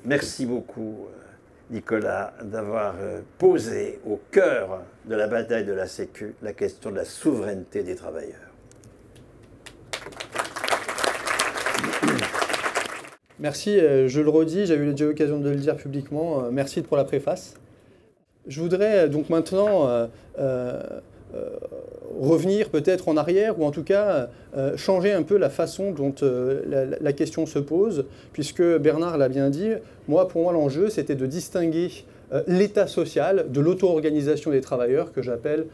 Merci beaucoup, Nicolas, d'avoir posé au cœur de la bataille de la Sécu la question de la souveraineté des travailleurs. Merci, je le redis, j'ai eu déjà l'occasion de le dire publiquement, merci pour la préface. Je voudrais donc maintenant revenir peut-être en arrière, ou en tout cas changer un peu la façon dont la question se pose, puisque Bernard l'a bien dit, pour moi l'enjeu c'était de distinguer l'état social de l'auto-organisation des travailleurs, que j'appelle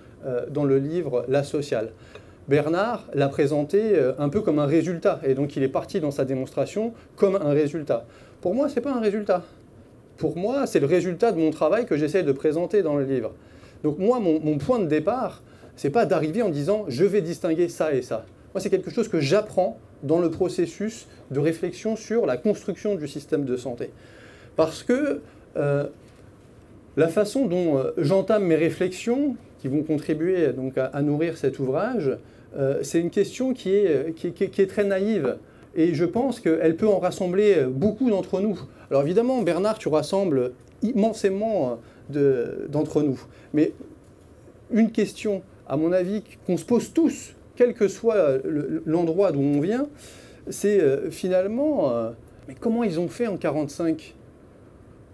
dans le livre la sociale. Bernard l'a présenté un peu comme un résultat, et donc il est parti dans sa démonstration comme un résultat. Pour moi, ce n'est pas un résultat. Pour moi, c'est le résultat de mon travail que j'essaie de présenter dans le livre. Donc moi, mon point de départ, ce n'est pas d'arriver en disant « je vais distinguer ça et ça ». Moi, c'est quelque chose que j'apprends dans le processus de réflexion sur la construction du système de santé. Parce que la façon dont j'entame mes réflexions, qui vont contribuer donc à nourrir cet ouvrage, c'est une question qui est très naïve. Et je pense qu'elle peut en rassembler beaucoup d'entre nous. Alors évidemment, Bernard, tu rassembles immensément d'entre nous. Mais une question, à mon avis, qu'on se pose tous, quel que soit l'endroit d'où on vient, c'est finalement, mais comment ils ont fait en 45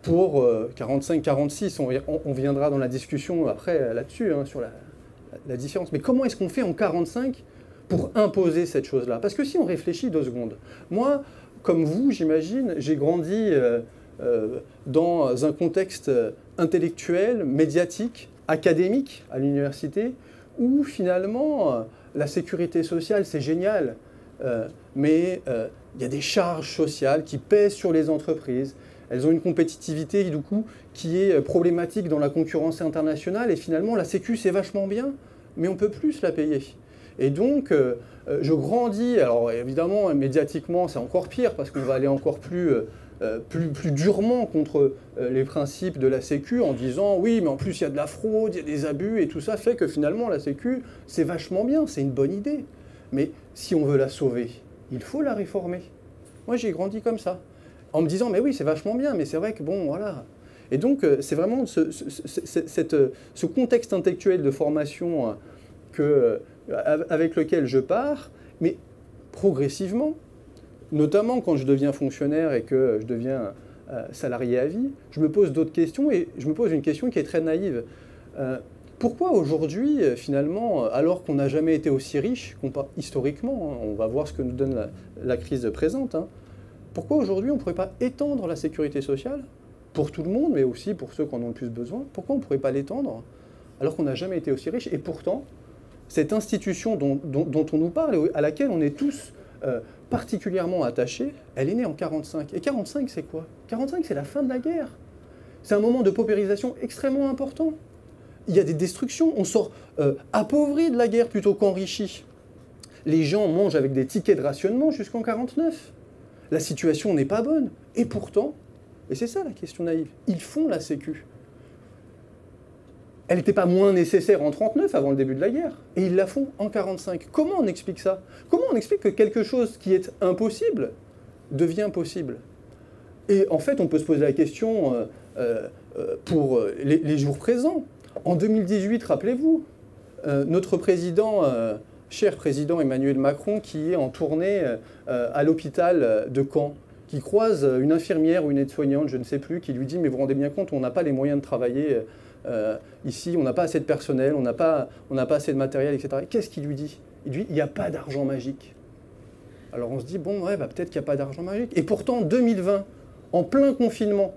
pour 45-46, on viendra dans la discussion après là-dessus, hein, sur la différence. Mais comment est-ce qu'on fait en 45 pour imposer cette chose-là? Parce que si on réfléchit 2 secondes, moi, comme vous, j'imagine, j'ai grandi dans un contexte intellectuel, médiatique, académique à l'université, où finalement, la sécurité sociale, c'est génial, mais il y a des charges sociales qui pèsent sur les entreprises. Elles ont une compétitivité, du coup, qui est problématique dans la concurrence internationale. Et finalement, la Sécu, c'est vachement bien, mais on peut plus la payer. Et donc, je grandis. Alors, évidemment, médiatiquement, c'est encore pire, parce qu'on va aller encore plus durement contre les principes de la Sécu, en disant, oui, mais en plus, il y a de la fraude, il y a des abus, et tout ça fait que finalement, la Sécu, c'est vachement bien, c'est une bonne idée. Mais si on veut la sauver, il faut la réformer. Moi, j'ai grandi comme ça, en me disant, mais oui, c'est vachement bien, mais c'est vrai que bon, voilà. Et donc, c'est vraiment ce contexte intellectuel de formation avec lequel je pars, mais progressivement, notamment quand je deviens fonctionnaire et que je deviens salarié à vie, je me pose d'autres questions, et je me pose une question qui est très naïve. Pourquoi aujourd'hui, finalement, alors qu'on n'a jamais été aussi riche, historiquement, hein, on va voir ce que nous donne la crise présente, hein, pourquoi aujourd'hui on ne pourrait pas étendre la sécurité sociale pour tout le monde, mais aussi pour ceux qui en ont le plus besoin? Pourquoi on ne pourrait pas l'étendre alors qu'on n'a jamais été aussi riche? Et pourtant, cette institution dont on nous parle, et à laquelle on est tous particulièrement attachés, elle est née en 45. Et 45, c'est quoi? 45, c'est la fin de la guerre. C'est un moment de paupérisation extrêmement important. Il y a des destructions, on sort appauvri de la guerre plutôt qu'enrichi. Les gens mangent avec des tickets de rationnement jusqu'en 49. La situation n'est pas bonne. Et pourtant, et c'est ça la question naïve, ils font la Sécu. Elle n'était pas moins nécessaire en 39, avant le début de la guerre. Et ils la font en 45. Comment on explique ça? Comment on explique que quelque chose qui est impossible devient possible? Et en fait, on peut se poser la question pour les jours présents. En 2018, rappelez-vous, notre président, cher président Emmanuel Macron, qui est en tournée à l'hôpital de Caen, qui croise une infirmière ou une aide-soignante, je ne sais plus, qui lui dit « mais vous vous rendez bien compte, on n'a pas les moyens de travailler ici, on n'a pas assez de personnel, on n'a pas assez de matériel, etc. » Qu'est-ce qu'il lui dit? Il dit « il n'y a pas d'argent magique ». Alors on se dit « bon, ouais, bah, peut-être qu'il n'y a pas d'argent magique ». Et pourtant, 2020, en plein confinement,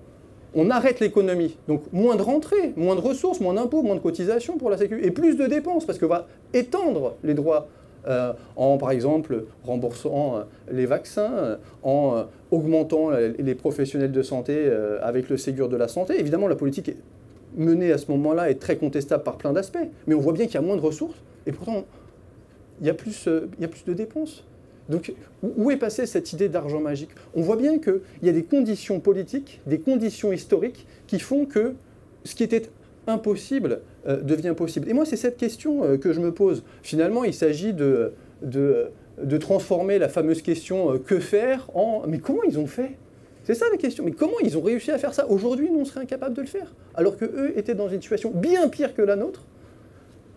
on arrête l'économie, donc moins de rentrées, moins de ressources, moins d'impôts, moins de cotisations pour la Sécu, et plus de dépenses, parce qu'on va étendre les droits en, par exemple, remboursant les vaccins, en augmentant les professionnels de santé avec le Ségur de la santé. Évidemment, la politique menée à ce moment-là est très contestable par plein d'aspects, mais on voit bien qu'il y a moins de ressources, et pourtant, il y a plus de dépenses. Donc, où est passée cette idée d'argent magique? On voit bien qu'il y a des conditions politiques, des conditions historiques qui font que ce qui était impossible devient possible. Et moi, c'est cette question que je me pose. Finalement, il s'agit de transformer la fameuse question « que faire ?» en « mais comment ils ont fait ?» C'est ça la question. Mais comment ils ont réussi à faire ça? Aujourd'hui, nous, on serait incapables de le faire. Alors qu'eux étaient dans une situation bien pire que la nôtre.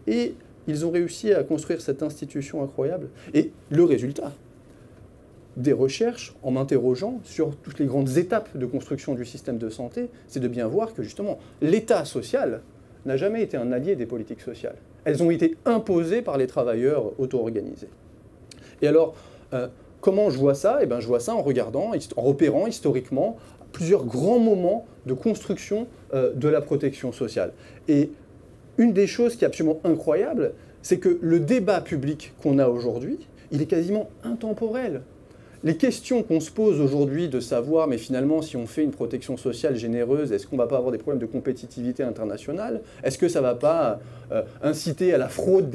Et ils ont réussi à construire cette institution incroyable. Et le résultat des recherches, en m'interrogeant sur toutes les grandes étapes de construction du système de santé, c'est de bien voir que justement, l'État social n'a jamais été un allié des politiques sociales. Elles ont été imposées par les travailleurs auto-organisés. Et alors, comment je vois ça? Eh bien, je vois ça en regardant, en repérant historiquement plusieurs grands moments de construction de la protection sociale. Et une des choses qui est absolument incroyable, c'est que le débat public qu'on a aujourd'hui, il est quasiment intemporel. Les questions qu'on se pose aujourd'hui de savoir, mais finalement, si on fait une protection sociale généreuse, est-ce qu'on ne va pas avoir des problèmes de compétitivité internationale? Est-ce que ça ne va pas inciter à la fraude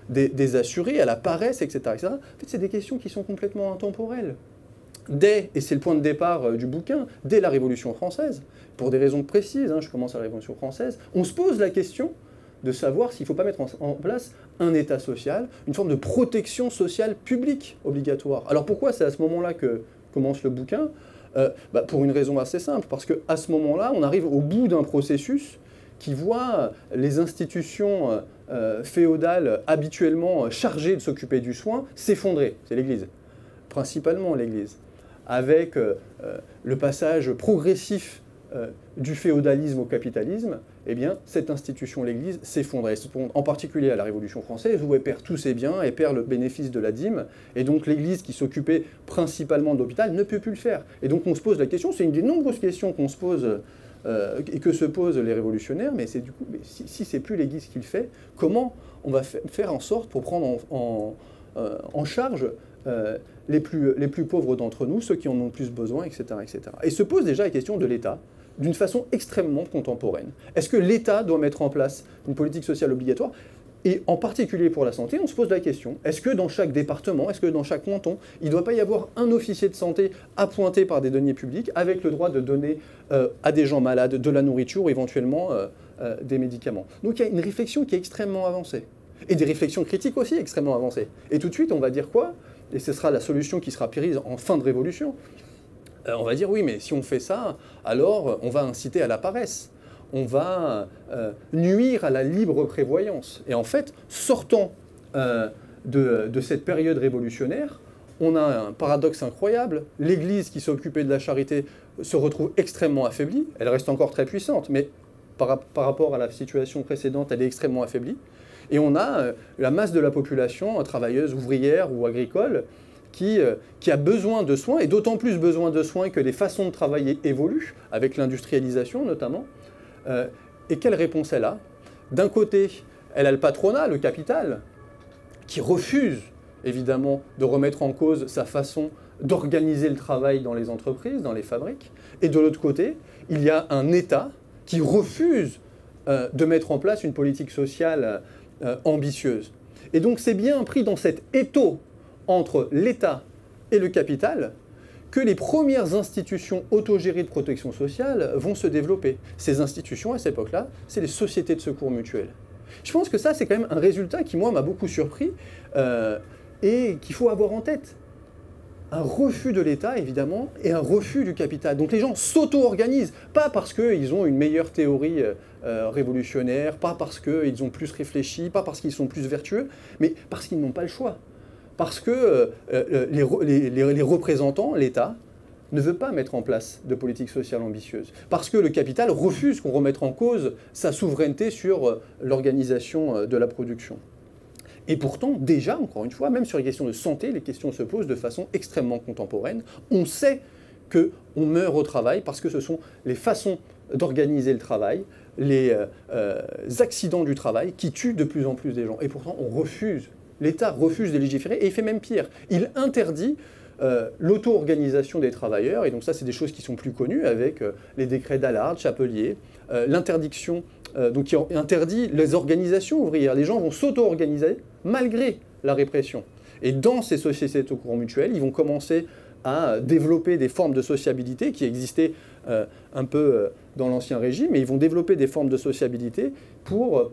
des assurés, à la paresse, etc. etc. En fait, c'est des questions qui sont complètement intemporelles. Et c'est le point de départ du bouquin, dès la Révolution française, pour des raisons précises, je commence à la Révolution française, on se pose la question de savoir s'il ne faut pas mettre en place un État social, une forme de protection sociale publique obligatoire. Alors pourquoi c'est à ce moment-là que commence le bouquin? Pour une raison assez simple, parce qu'à ce moment-là, on arrive au bout d'un processus qui voit les institutions féodales habituellement chargées de s'occuper du soin s'effondrer. C'est l'Église, principalement l'Église, avec le passage progressif du féodalisme au capitalisme. Eh bien, cette institution, l'Église, s'effondre. En particulier à la Révolution française, où elle perd tous ses biens, elle perd le bénéfice de la dîme, et donc l'Église, qui s'occupait principalement de l'hôpital, ne peut plus le faire. Et donc on se pose la question, c'est une des nombreuses questions qu'on se pose et que se posent les révolutionnaires, mais c'est du coup, si c'est plus l'Église qui le fait, comment on va faire en sorte pour prendre en charge les plus pauvres d'entre nous, ceux qui en ont le plus besoin, etc., etc. Et se pose déjà la question de l'État, d'une façon extrêmement contemporaine. Est-ce que l'État doit mettre en place une politique sociale obligatoire? Et en particulier pour la santé, on se pose la question, est-ce que dans chaque département, est-ce que dans chaque canton, il ne doit pas y avoir un officier de santé appointé par des deniers publics avec le droit de donner à des gens malades de la nourriture ou éventuellement des médicaments? Donc il y a une réflexion qui est extrêmement avancée. Et des réflexions critiques aussi extrêmement avancées. Et tout de suite, on va dire quoi? Et ce sera la solution qui sera prise en fin de révolution. On va dire, oui, mais si on fait ça, alors on va inciter à la paresse. On va nuire à la libre prévoyance. Et en fait, sortant de cette période révolutionnaire, on a un paradoxe incroyable. L'Église qui s'occupait de la charité se retrouve extrêmement affaiblie. Elle reste encore très puissante, mais par rapport à la situation précédente, elle est extrêmement affaiblie. Et on a la masse de la population, travailleuse, ouvrière ou agricole, qui a besoin de soins, et d'autant plus besoin de soins que les façons de travailler évoluent, avec l'industrialisation notamment. Et quelle réponse elle a? D'un côté, elle a le patronat, le capital, qui refuse évidemment de remettre en cause sa façon d'organiser le travail dans les entreprises, dans les fabriques. Et de l'autre côté, il y a un État qui refuse de mettre en place une politique sociale ambitieuse. Et donc c'est bien pris dans cet étau entre l'État et le capital que les premières institutions autogérées de protection sociale vont se développer. Ces institutions, à cette époque-là, c'est les sociétés de secours mutuels. Je pense que ça, c'est quand même un résultat qui, moi, m'a beaucoup surpris et qu'il faut avoir en tête. Un refus de l'État, évidemment, et un refus du capital. Donc les gens s'auto-organisent, pas parce qu'ils ont une meilleure théorie révolutionnaire, pas parce qu'ils ont plus réfléchi, pas parce qu'ils sont plus vertueux, mais parce qu'ils n'ont pas le choix. Parce que les représentants, l'État, ne veut pas mettre en place de politique sociale ambitieuse. Parce que le capital refuse qu'on remette en cause sa souveraineté sur l'organisation de la production. Et pourtant, déjà, encore une fois, même sur les questions de santé, les questions se posent de façon extrêmement contemporaine. On sait qu'on meurt au travail parce que ce sont les façons d'organiser le travail, les accidents du travail qui tuent de plus en plus des gens. Et pourtant, on refuse. L'État refuse de légiférer et il fait même pire. Il interdit l'auto-organisation des travailleurs, et donc ça, c'est des choses qui sont plus connues avec les décrets d'Allard, Chapelier, l'interdiction, donc qui interdit les organisations ouvrières. Les gens vont s'auto-organiser malgré la répression. Et dans ces sociétés de secours mutuels, ils vont commencer à développer des formes de sociabilité qui existaient un peu dans l'Ancien Régime, mais ils vont développer des formes de sociabilité pour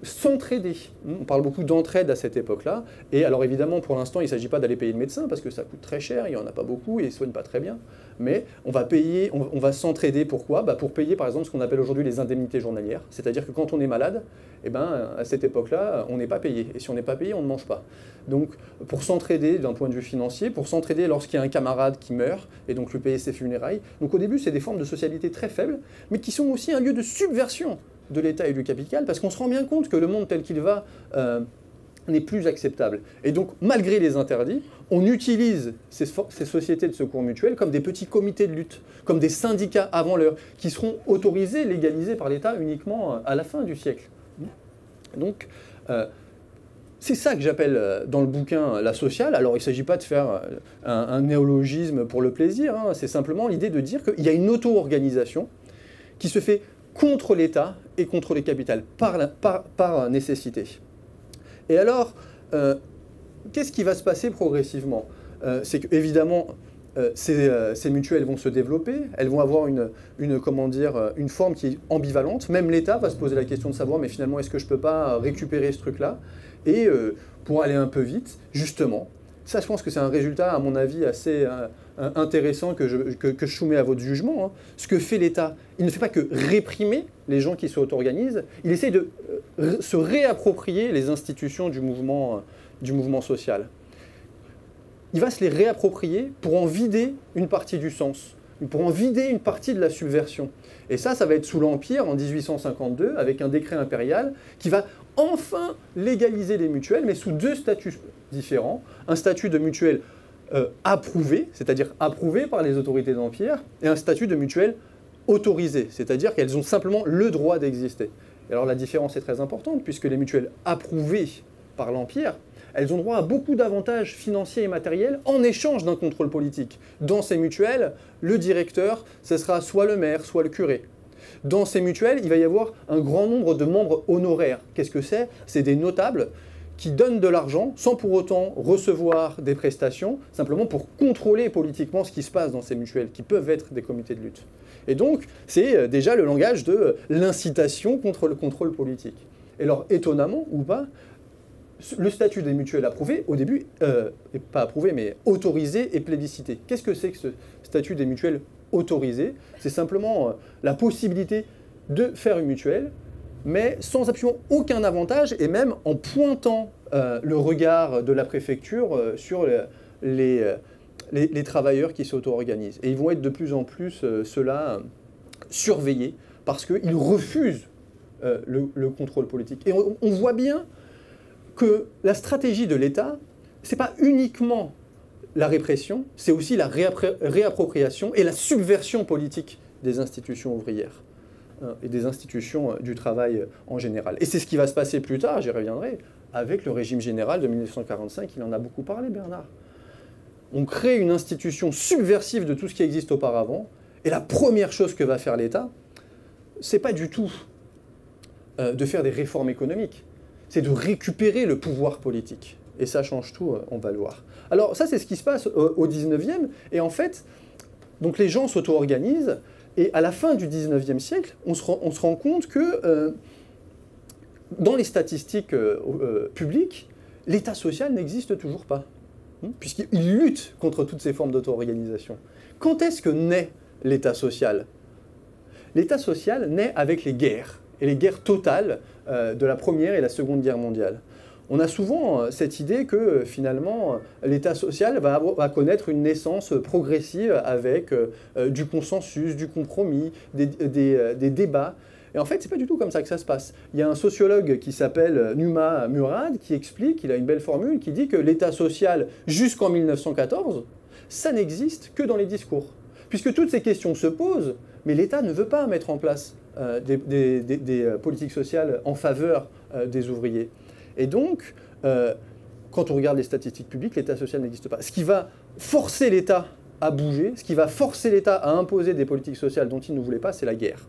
s'entraider. On parle beaucoup d'entraide à cette époque-là. Et alors évidemment, pour l'instant, il ne s'agit pas d'aller payer le médecin parce que ça coûte très cher, il n'y en a pas beaucoup et ils ne soignent pas très bien. Mais on va s'entraider. Pourquoi? Pour payer par exemple ce qu'on appelle aujourd'hui les indemnités journalières. C'est-à-dire que quand on est malade, eh ben, à cette époque-là, on n'est pas payé. Et si on n'est pas payé, on ne mange pas. Donc pour s'entraider d'un point de vue financier, pour s'entraider lorsqu'il y a un camarade qui meurt et donc lui payer ses funérailles. Donc au début, c'est des formes de socialité très faibles, mais qui sont aussi un lieu de subversion de l'État et du capital, parce qu'on se rend bien compte que le monde tel qu'il va n'est plus acceptable. Et donc, malgré les interdits, on utilise ces sociétés de secours mutuels comme des petits comités de lutte, comme des syndicats avant l'heure, qui seront autorisés, légalisés par l'État uniquement à la fin du siècle. Donc, c'est ça que j'appelle dans le bouquin la sociale. Alors, il ne s'agit pas de faire un néologisme pour le plaisir, hein. C'est simplement l'idée de dire qu'il y a une auto-organisation qui se fait contre l'État et contre les capitales, par nécessité. Et alors, qu'est-ce qui va se passer progressivement? C'est qu'évidemment, ces mutuelles vont se développer, elles vont avoir une forme qui est ambivalente. Même l'État va se poser la question de savoir, mais finalement, est-ce que je ne peux pas récupérer ce truc-là? Et pour aller un peu vite, justement, ça, je pense que c'est un résultat, à mon avis, assez intéressant que je soumets à votre jugement. Hein. Ce que fait l'État, il ne fait pas que réprimer les gens qui s'auto-organisent, il essaie de se réapproprier les institutions du mouvement social. Il va se les réapproprier pour en vider une partie du sens, pour en vider une partie de la subversion. Et ça va être sous l'Empire, en 1852, avec un décret impérial qui va enfin légaliser les mutuelles, mais sous deux statuts différents. Un statut de mutuelle approuvé, c'est-à-dire approuvé par les autorités d'Empire, et un statut de mutuelle autorisé, c'est-à-dire qu'elles ont simplement le droit d'exister. Et alors la différence est très importante, puisque les mutuelles approuvées par l'Empire, elles ont droit à beaucoup d'avantages financiers et matériels en échange d'un contrôle politique. Dans ces mutuelles, le directeur, ce sera soit le maire, soit le curé. Dans ces mutuelles, il va y avoir un grand nombre de membres honoraires. Qu'est-ce que c'est? C'est des notables qui donnent de l'argent sans pour autant recevoir des prestations, simplement pour contrôler politiquement ce qui se passe dans ces mutuelles, qui peuvent être des comités de lutte. Et donc, c'est déjà le langage de l'incitation contre le contrôle politique. Et alors, étonnamment ou pas, le statut des mutuelles approuvées, au début, pas approuvé, mais autorisé et plébiscité. Qu'est-ce que c'est que ce statut des mutuelles autorisé? C'est simplement la possibilité de faire une mutuelle, mais sans absolument aucun avantage, et même en pointant le regard de la préfecture sur les travailleurs qui s'auto-organisent. Et ils vont être de plus en plus, ceux-là, surveillés, parce qu'ils refusent le contrôle politique. Et on voit bien que la stratégie de l'État, ce n'est pas uniquement la répression, c'est aussi la réappropriation et la subversion politique des institutions ouvrières et des institutions du travail en général. Et c'est ce qui va se passer plus tard, j'y reviendrai, avec le régime général de 1945, il en a beaucoup parlé, Bernard. On crée une institution subversive de tout ce qui existe auparavant, et la première chose que va faire l'État, c'est pas du tout de faire des réformes économiques, c'est de récupérer le pouvoir politique. Et ça change tout, on va le voir. Alors ça, c'est ce qui se passe au 19e, et en fait, donc les gens s'auto-organisent, et à la fin du 19e siècle, on se rend compte que dans les statistiques publiques, l'État social n'existe toujours pas, puisqu'il lutte contre toutes ces formes d'auto-organisation. Quand est-ce que naît l'État social? L'État social naît avec les guerres, et les guerres totales de la Première et la Seconde Guerre mondiale. On a souvent cette idée que finalement l'État social va connaître une naissance progressive avec du consensus, du compromis, des débats. Et en fait, c'est pas du tout comme ça que ça se passe. Il y a un sociologue qui s'appelle Numa Murad qui explique, il a une belle formule, qui dit que l'État social jusqu'en 1914, ça n'existe que dans les discours. Puisque toutes ces questions se posent, mais l'État ne veut pas mettre en place des politiques sociales en faveur des ouvriers. Et donc, quand on regarde les statistiques publiques, l'État social n'existe pas. Ce qui va forcer l'État à bouger, ce qui va forcer l'État à imposer des politiques sociales dont il ne voulait pas, c'est la guerre.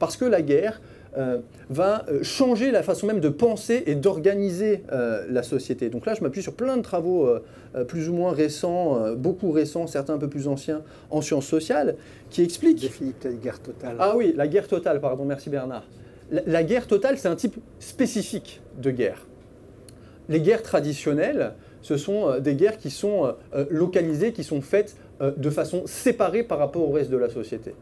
Parce que la guerre va changer la façon même de penser et d'organiser la société. Donc là, je m'appuie sur plein de travaux plus ou moins récents, beaucoup récents, certains un peu plus anciens, en sciences sociales, qui expliquent... Définit la guerre totale. Ah oui, la guerre totale, pardon, merci Bernard. la guerre totale, c'est un type spécifique de guerre. Les guerres traditionnelles, ce sont des guerres qui sont localisées, qui sont faites de façon séparée par rapport au reste de la société.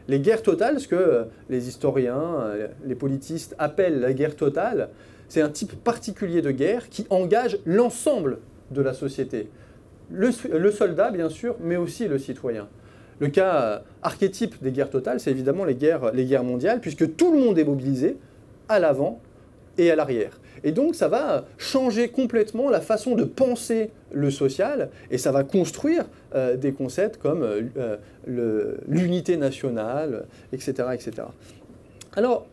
Les guerres totales, ce que les historiens, les politistes appellent la guerre totale, c'est un type particulier de guerre qui engage l'ensemble de la société. Le soldat, bien sûr, mais aussi le citoyen. Le cas archétype des guerres totales, c'est évidemment les guerres mondiales, puisque tout le monde est mobilisé à l'avant et à l'arrière. Et donc ça va changer complètement la façon de penser le social, et ça va construire des concepts comme l'unité nationale, etc., etc. Alors,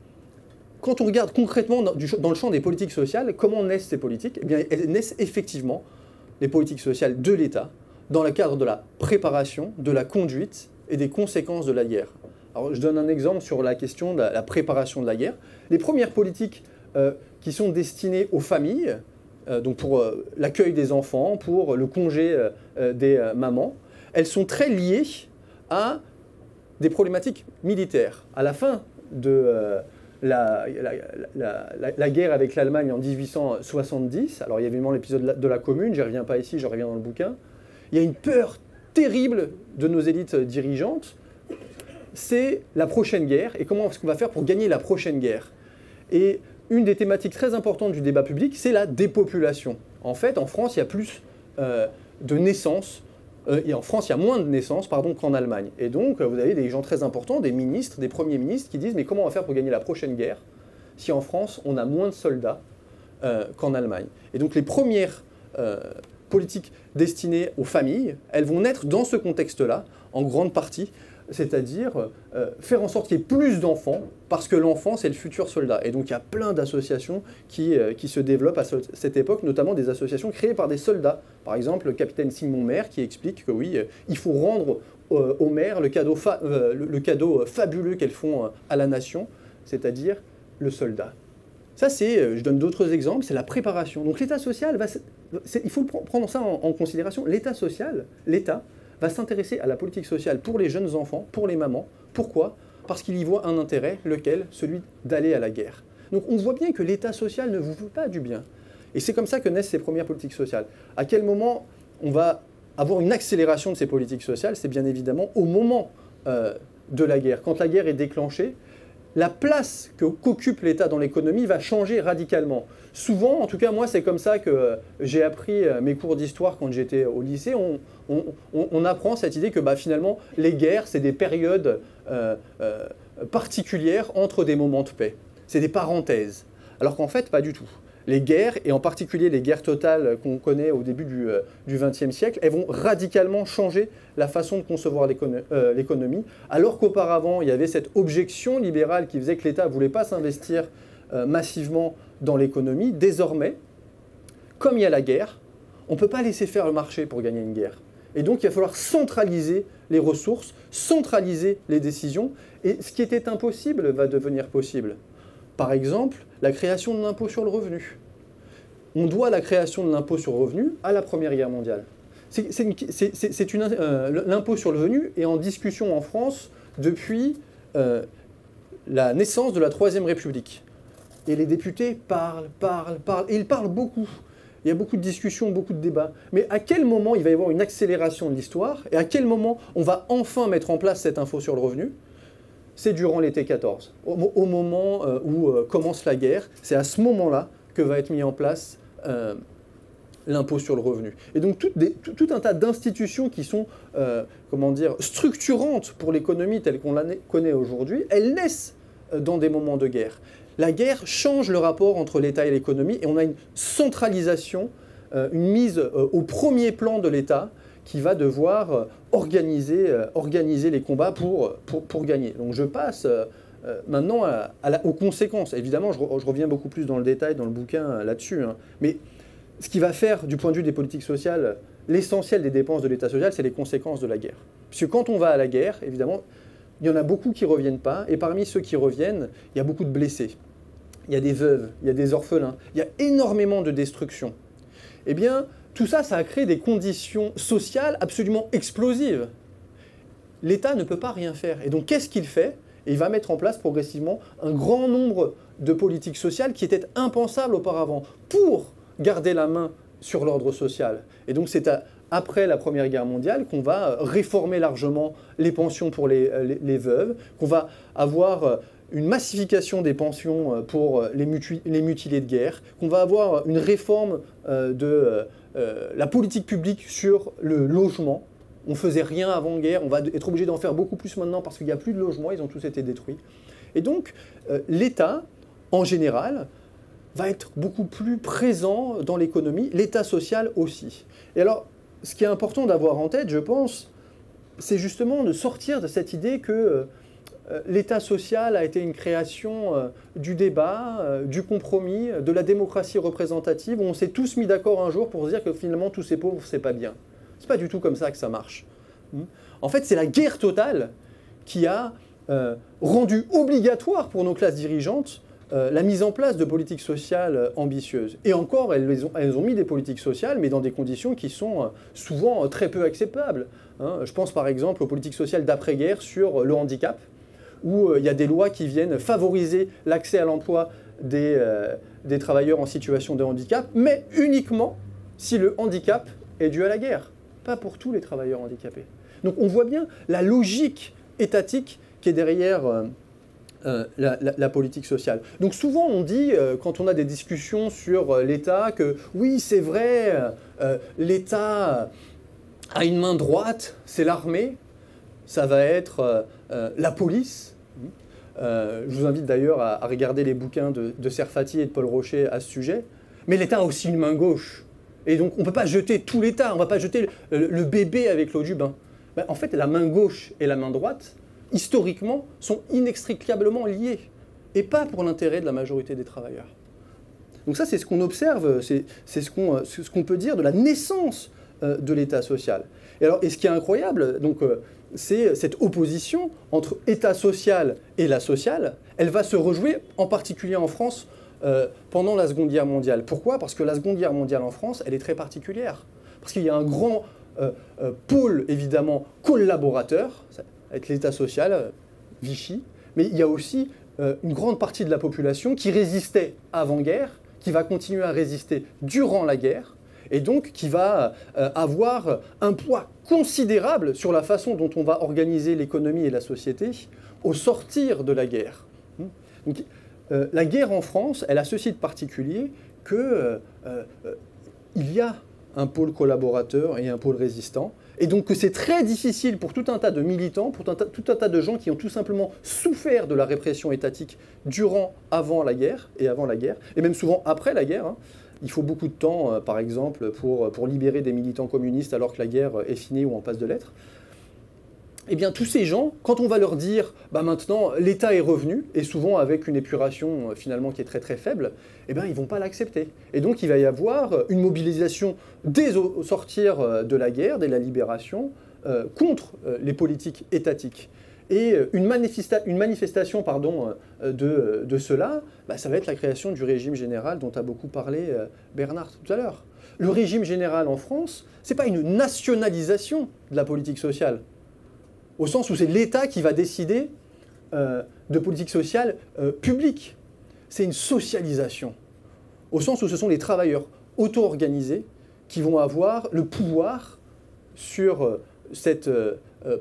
quand on regarde concrètement dans le champ des politiques sociales, comment naissent ces politiques? Eh bien, elles naissent effectivement, les politiques sociales de l'État, dans le cadre de la préparation, de la conduite et des conséquences de la guerre. Alors, je donne un exemple sur la question de la préparation de la guerre. Les premières politiques qui sont destinées aux familles, donc pour l'accueil des enfants, pour le congé des mamans, elles sont très liées à des problématiques militaires. À la fin de la guerre avec l'Allemagne en 1870, alors il y a évidemment l'épisode de la Commune, j'y reviens pas ici, je reviens dans le bouquin, il y a une peur terrible de nos élites dirigeantes, c'est la prochaine guerre, et comment est-ce qu'on va faire pour gagner la prochaine guerre. Et une des thématiques très importantes du débat public, c'est la dépopulation. En fait, en France, il y a plus de naissances, et en France, il y a moins de naissances qu'en Allemagne. Et donc, vous avez des gens très importants, des ministres, des premiers ministres, qui disent « Mais comment on va faire pour gagner la prochaine guerre si en France, on a moins de soldats qu'en Allemagne ?» Et donc, les premières politiques destinées aux familles, elles vont naître dans ce contexte-là, en grande partie, c'est-à-dire faire en sorte qu'il y ait plus d'enfants, parce que l'enfant, c'est le futur soldat. Et donc, il y a plein d'associations qui se développent à cette époque, notamment des associations créées par des soldats. Par exemple, le capitaine Simon Maire, qui explique que oui, il faut rendre aux mères le cadeau fabuleux qu'elles font à la nation, c'est-à-dire le soldat. Ça, je donne d'autres exemples, c'est la préparation. Donc, l'État social, il faut prendre ça en considération. L'État social, l'État, va s'intéresser à la politique sociale pour les jeunes enfants, pour les mamans. Pourquoi? Parce qu'il y voit un intérêt, lequel? Celui d'aller à la guerre. Donc on voit bien que l'État social ne vous veut pas du bien. Et c'est comme ça que naissent ces premières politiques sociales. À quel moment on va avoir une accélération de ces politiques sociales? C'est bien évidemment au moment de la guerre. Quand la guerre est déclenchée, la place qu'occupe l'État dans l'économie va changer radicalement. Souvent, en tout cas moi c'est comme ça que j'ai appris mes cours d'histoire quand j'étais au lycée, on apprend cette idée que finalement les guerres c'est des périodes particulières entre des moments de paix. C'est des parenthèses. Alors qu'en fait pas du tout. Les guerres, et en particulier les guerres totales qu'on connaît au début du XXe siècle, elles vont radicalement changer la façon de concevoir l'économie, alors qu'auparavant, il y avait cette objection libérale qui faisait que l'État ne voulait pas s'investir massivement dans l'économie. Désormais, comme il y a la guerre, on ne peut pas laisser faire le marché pour gagner une guerre. Et donc, il va falloir centraliser les ressources, centraliser les décisions, et ce qui était impossible va devenir possible. Par exemple, la création de l'impôt sur le revenu. On doit la création de l'impôt sur le revenu à la Première Guerre mondiale. L'impôt sur le revenu est en discussion en France depuis la naissance de la Troisième République. Et les députés parlent, et ils parlent beaucoup. Il y a beaucoup de discussions, beaucoup de débats. Mais à quel moment il va y avoir une accélération de l'histoire, et à quel moment on va enfin mettre en place cet impôt sur le revenu? C'est durant l'été 14. Au moment où commence la guerre, c'est à ce moment-là que va être mis en place l'impôt sur le revenu. Et donc tout un tas d'institutions qui sont structurantes pour l'économie telle qu'on la connaît aujourd'hui, elles naissent dans des moments de guerre. La guerre change le rapport entre l'État et l'économie, et on a une centralisation, une mise au premier plan de l'État, qui va devoir organiser les combats pour gagner. Donc je passe maintenant aux conséquences. Évidemment, je reviens beaucoup plus dans le détail dans le bouquin là-dessus. Mais ce qui va faire, du point de vue des politiques sociales, l'essentiel des dépenses de l'État social, c'est les conséquences de la guerre. Puisque quand on va à la guerre, évidemment, il y en a beaucoup qui ne reviennent pas. Et parmi ceux qui reviennent, il y a beaucoup de blessés. Il y a des veuves, il y a des orphelins. Il y a énormément de destruction. Eh bien, tout ça, ça a créé des conditions sociales absolument explosives. L'État ne peut pas rien faire. Et donc, qu'est-ce qu'il fait? Et il va mettre en place progressivement un grand nombre de politiques sociales qui étaient impensables auparavant pour garder la main sur l'ordre social. Et donc c'est après la Première Guerre mondiale qu'on va réformer largement les pensions pour les veuves, qu'on va avoir une massification des pensions pour les mutilés de guerre, qu'on va avoir une réforme de la politique publique sur le logement. On ne faisait rien avant-guerre, on va être obligé d'en faire beaucoup plus maintenant parce qu'il n'y a plus de logements, ils ont tous été détruits. Et donc, l'État, en général, va être beaucoup plus présent dans l'économie, l'État social aussi. Et alors, ce qui est important d'avoir en tête, je pense, c'est justement de sortir de cette idée que l'État social a été une création du débat, du compromis, de la démocratie représentative, où on s'est tous mis d'accord un jour pour se dire que finalement, tous ces pauvres, c'est pas bien. C'est pas du tout comme ça que ça marche. En fait, c'est la guerre totale qui a rendu obligatoire pour nos classes dirigeantes la mise en place de politiques sociales ambitieuses. Et encore, elles ont mis des politiques sociales, mais dans des conditions qui sont souvent très peu acceptables. Je pense par exemple aux politiques sociales d'après-guerre sur le handicap, où il y a des lois qui viennent favoriser l'accès à l'emploi des travailleurs en situation de handicap, mais uniquement si le handicap est dû à la guerre, pas pour tous les travailleurs handicapés. Donc on voit bien la logique étatique qui est derrière la politique sociale. Donc souvent on dit, quand on a des discussions sur l'État, que oui c'est vrai, l'État a une main droite, c'est l'armée, ça va être la police. Je vous invite d'ailleurs à regarder les bouquins de Serfati et de Paul Rocher à ce sujet. Mais l'État a aussi une main gauche. Et donc on ne peut pas jeter tout l'État, on ne va pas jeter le bébé avec l'eau du bain. Ben, en fait, la main gauche et la main droite, historiquement, sont inextricablement liées. Et pas pour l'intérêt de la majorité des travailleurs. Donc ça, c'est ce qu'on observe, c'est ce qu'on peut dire de la naissance de l'État social. Et ce qui est incroyable, c'est cette opposition entre État social et la sociale. Elle va se rejouer, en particulier en France, pendant la Seconde Guerre mondiale. Pourquoi ? Parce que la Seconde Guerre mondiale en France, elle est très particulière. Parce qu'il y a un grand pôle, évidemment, collaborateur, avec l'État social, Vichy, mais il y a aussi une grande partie de la population qui résistait avant-guerre, qui va continuer à résister durant la guerre, et donc qui va avoir un poids considérable sur la façon dont on va organiser l'économie et la société au sortir de la guerre. Donc, la guerre en France, elle a ceci de particulier qu'il y a un pôle collaborateur et un pôle résistant, et donc que c'est très difficile pour tout un tas de militants, pour tout un tas de gens qui ont tout simplement souffert de la répression étatique avant la guerre, et même souvent après la guerre. Il faut beaucoup de temps, par exemple, pour libérer des militants communistes alors que la guerre est finie ou en passe de l'être. Eh bien, tous ces gens, quand on va leur dire maintenant l'État est revenu, et souvent avec une épuration finalement qui est très très faible, eh bien, ils ne vont pas l'accepter. Et donc, il va y avoir une mobilisation dès au sortir de la guerre, dès la libération, contre les politiques étatiques. Et une manifestation de cela, ça va être la création du régime général dont a beaucoup parlé Bernard tout à l'heure. Le régime général en France, ce n'est pas une nationalisation de la politique sociale, au sens où c'est l'État qui va décider de politique sociale publique. C'est une socialisation, au sens où ce sont les travailleurs auto-organisés qui vont avoir le pouvoir sur cette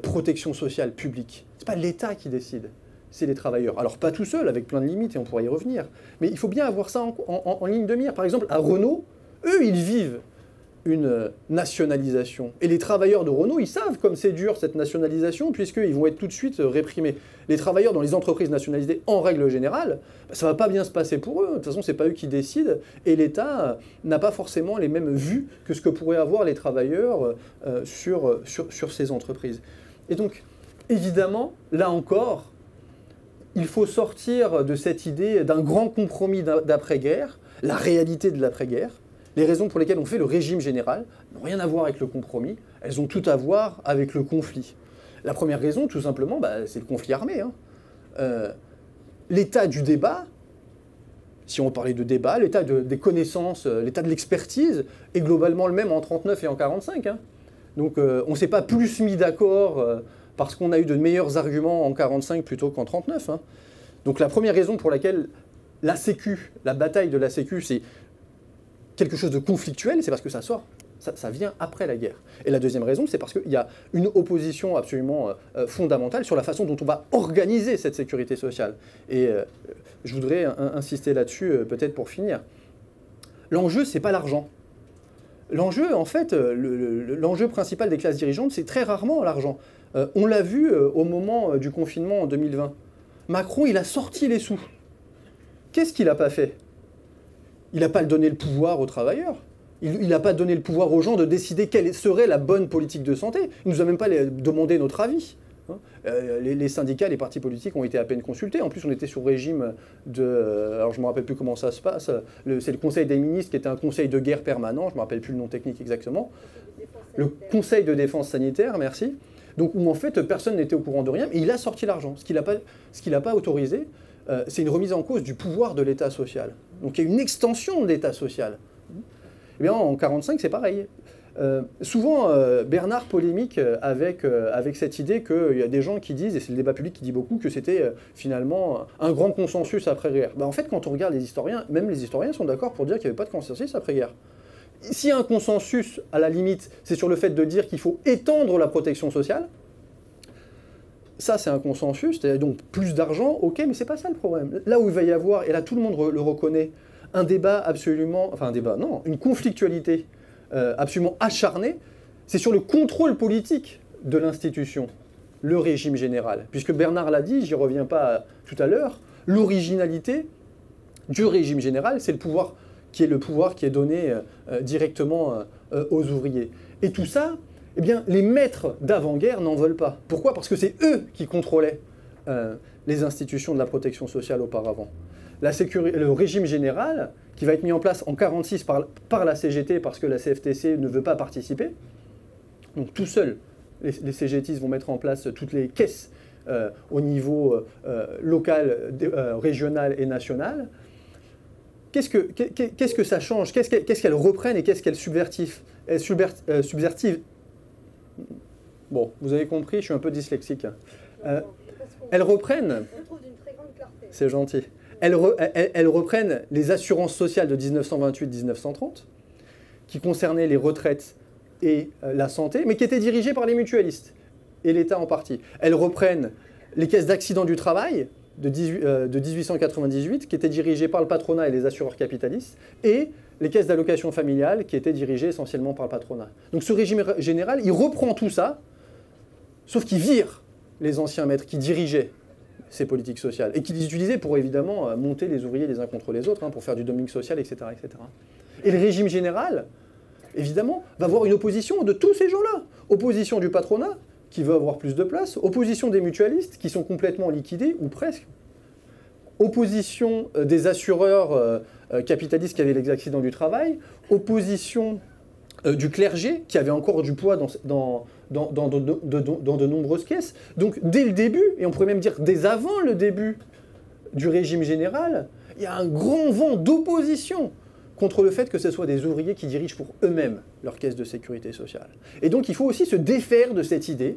protection sociale publique. Ce n'est pas l'État qui décide, c'est les travailleurs. Alors pas tout seul, avec plein de limites, et on pourra y revenir. Mais il faut bien avoir ça en ligne de mire. Par exemple, à Renault, eux, ils vivent une nationalisation. Et les travailleurs de Renault, ils savent comme c'est dur cette nationalisation, puisqu'ils vont être tout de suite réprimés. Les travailleurs dans les entreprises nationalisées, en règle générale, ça ne va pas bien se passer pour eux. De toute façon, ce n'est pas eux qui décident, et l'État n'a pas forcément les mêmes vues que ce que pourraient avoir les travailleurs sur ces entreprises. Et donc, évidemment, là encore, il faut sortir de cette idée d'un grand compromis d'après-guerre, la réalité de l'après-guerre. Les raisons pour lesquelles on fait le régime général n'ont rien à voir avec le compromis, elles ont tout à voir avec le conflit. La première raison, tout simplement, c'est le conflit armé. L'état du débat, si on parlait de débat, l'état des connaissances, l'état de l'expertise est globalement le même en 1939 et en 1945. Donc on ne s'est pas plus mis d'accord parce qu'on a eu de meilleurs arguments en 1945 plutôt qu'en 1939. Hein. Donc la première raison pour laquelle la Sécu, la bataille de la Sécu, c'est quelque chose de conflictuel, c'est parce que ça vient après la guerre. Et la deuxième raison, c'est parce qu'il y a une opposition absolument fondamentale sur la façon dont on va organiser cette sécurité sociale. Et je voudrais insister là-dessus, peut-être pour finir. L'enjeu, c'est pas l'argent. L'enjeu, en fait, l'enjeu principal des classes dirigeantes, c'est très rarement l'argent. On l'a vu au moment du confinement en 2020. Macron, il a sorti les sous. Qu'est-ce qu'il n'a pas fait? Il n'a pas donné le pouvoir aux travailleurs. Il n'a pas donné le pouvoir aux gens de décider quelle serait la bonne politique de santé. Il ne nous a même pas demandé notre avis. Les syndicats, les partis politiques ont été à peine consultés. En plus, on était sur régime de... alors, je ne me rappelle plus comment ça se passe. C'est le Conseil des ministres qui était un conseil de guerre permanent. Je ne me rappelle plus le nom technique exactement. Le Conseil de défense sanitaire, merci. Donc, où en fait, personne n'était au courant de rien. Et il a sorti l'argent. Ce qu'il n'a pas autorisé, c'est une remise en cause du pouvoir de l'État social. Donc, il y a une extension de l'État social. Eh bien, en 1945, c'est pareil. Souvent, Bernard polémique avec cette idée qu'il y a des gens qui disent, et c'est le débat public qui dit beaucoup, que c'était finalement un grand consensus après-guerre. Ben, en fait, quand on regarde les historiens, même les historiens sont d'accord pour dire qu'il n'y avait pas de consensus après-guerre. S'il y a un consensus, à la limite, c'est sur le fait de dire qu'il faut étendre la protection sociale. Ça, c'est un consensus, c'est-à-dire donc plus d'argent, ok, mais c'est pas ça le problème. Là où il va y avoir, et là tout le monde le reconnaît, un débat absolument, enfin un débat, non, une conflictualité absolument acharnée, c'est sur le contrôle politique de l'institution, le régime général. Puisque Bernard l'a dit, j'y reviens pas tout à l'heure, l'originalité du régime général, c'est le pouvoir qui est donné directement aux ouvriers. Et tout ça, eh bien, les maîtres d'avant-guerre n'en veulent pas. Pourquoi? Parce que c'est eux qui contrôlaient les institutions de la protection sociale auparavant. Le régime général, qui va être mis en place en 1946 par la CGT, parce que la CFTC ne veut pas participer, donc tout seul, les CGTistes vont mettre en place toutes les caisses au niveau local, régional et national. Qu'est-ce que ça change? Qu'est-ce qu'elles reprennent et qu'est-ce qu'elles subvertivent? Bon, vous avez compris, je suis un peu dyslexique. Elles reprennent... C'est gentil. Elles reprennent les assurances sociales de 1928-1930, qui concernaient les retraites et la santé, mais qui étaient dirigées par les mutualistes, et l'État en partie. Elles reprennent les caisses d'accident du travail de 1898, qui étaient dirigées par le patronat et les assureurs capitalistes, et les caisses d'allocation familiale, qui étaient dirigées essentiellement par le patronat. Donc ce régime général, il reprend tout ça, sauf qu'il vire les anciens maîtres qui dirigeaient ces politiques sociales, et qui les utilisaient pour évidemment monter les ouvriers les uns contre les autres, hein, pour faire du dumping social, etc., etc. Et le régime général, évidemment, va avoir une opposition de tous ces gens-là. Opposition du patronat, qui veut avoir plus de place, opposition des mutualistes, qui sont complètement liquidés, ou presque, opposition des assureurs capitalistes qui avaient les accidents du travail, opposition du clergé, qui avait encore du poids dans de nombreuses caisses. Donc dès le début, et on pourrait même dire dès avant le début du régime général, il y a un grand vent d'opposition contre le fait que ce soit des ouvriers qui dirigent pour eux-mêmes leur caisse de sécurité sociale. Et donc il faut aussi se défaire de cette idée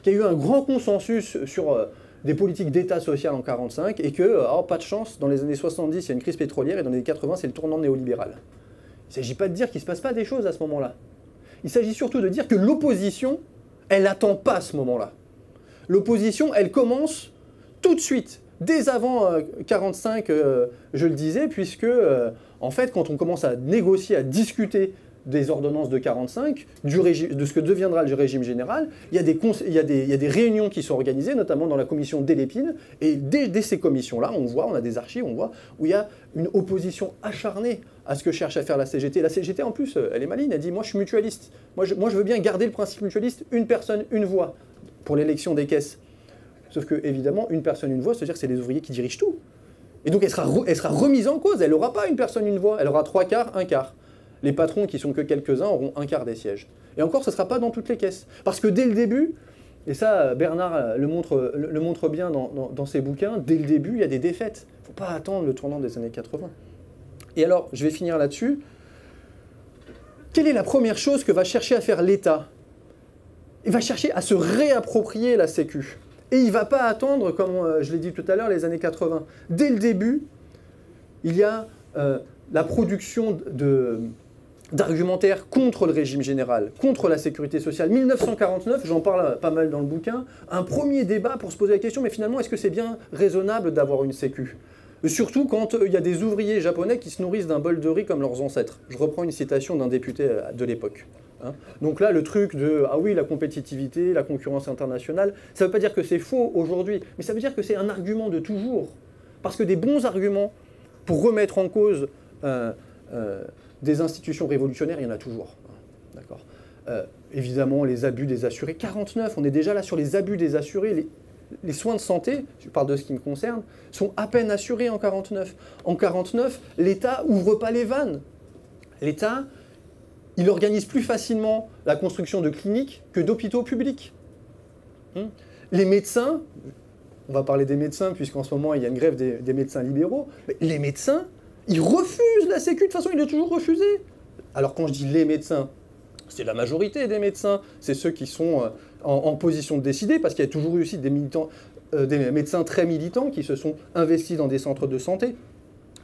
qu'il y a eu un grand consensus sur des politiques d'État social en 1945 et que, pas de chance, dans les années 70, il y a une crise pétrolière et dans les années 80, c'est le tournant néolibéral. Il ne s'agit pas de dire qu'il ne se passe pas des choses à ce moment-là. Il s'agit surtout de dire que l'opposition, elle n'attend pas ce moment-là. L'opposition, elle commence tout de suite, dès avant 1945, je le disais, puisque, en fait, quand on commence à négocier, à discuter des ordonnances de 1945, de ce que deviendra le régime général, il y a des réunions qui sont organisées, notamment dans la commission Delépine, et dès ces commissions-là, on a des archives, on voit, où il y a une opposition acharnée à ce que cherche à faire la CGT. La CGT, en plus, elle est maligne, elle dit « moi je suis mutualiste, moi je veux bien garder le principe mutualiste, une personne, une voix, pour l'élection des caisses ». Sauf que, évidemment, une personne, une voix, c'est-à-dire que c'est les ouvriers qui dirigent tout. Et donc elle sera remise en cause, elle n'aura pas une personne, une voix, elle aura 3 quarts, 1 quart. Les patrons, qui sont que quelques-uns, auront 1 quart des sièges. Et encore, ce ne sera pas dans toutes les caisses. Parce que dès le début, et ça, Bernard le montre bien dans ses bouquins, dès le début, il y a des défaites. Il ne faut pas attendre le tournant des années 80. Et alors, je vais finir là-dessus. Quelle est la première chose que va chercher à faire l'État il va chercher à se réapproprier la Sécu. Et il ne va pas attendre, comme je l'ai dit tout à l'heure, les années 80. Dès le début, il y a la production d'argumentaires contre le régime général, contre la sécurité sociale. 1949, j'en parle pas mal dans le bouquin, un premier débat pour se poser la question, mais finalement, est-ce que c'est bien raisonnable d'avoir une Sécu ? Surtout quand il y a des ouvriers japonais qui se nourrissent d'un bol de riz comme leurs ancêtres. Je reprends une citation d'un député de l'époque. Donc là, le truc de « ah oui, la compétitivité, la concurrence internationale », ça ne veut pas dire que c'est faux aujourd'hui, mais ça veut dire que c'est un argument de toujours. Parce que des bons arguments pour remettre en cause des institutions révolutionnaires, il y en a toujours. D'accord. Évidemment, les abus des assurés. 49, on est déjà là sur les abus des assurés. Les soins de santé, je parle de ce qui me concerne, sont à peine assurés en 49. En 49, l'État n'ouvre pas les vannes. L'État, il organise plus facilement la construction de cliniques que d'hôpitaux publics. Les médecins, on va parler des médecins puisqu'en ce moment il y a une grève des médecins libéraux, mais les médecins, ils refusent la Sécu, de toute façon ils l'ont toujours refusé. Alors quand je dis les médecins, c'est la majorité des médecins, c'est ceux qui sont en position de décider, parce qu'il y a toujours eu aussi des médecins très militants qui se sont investis dans des centres de santé,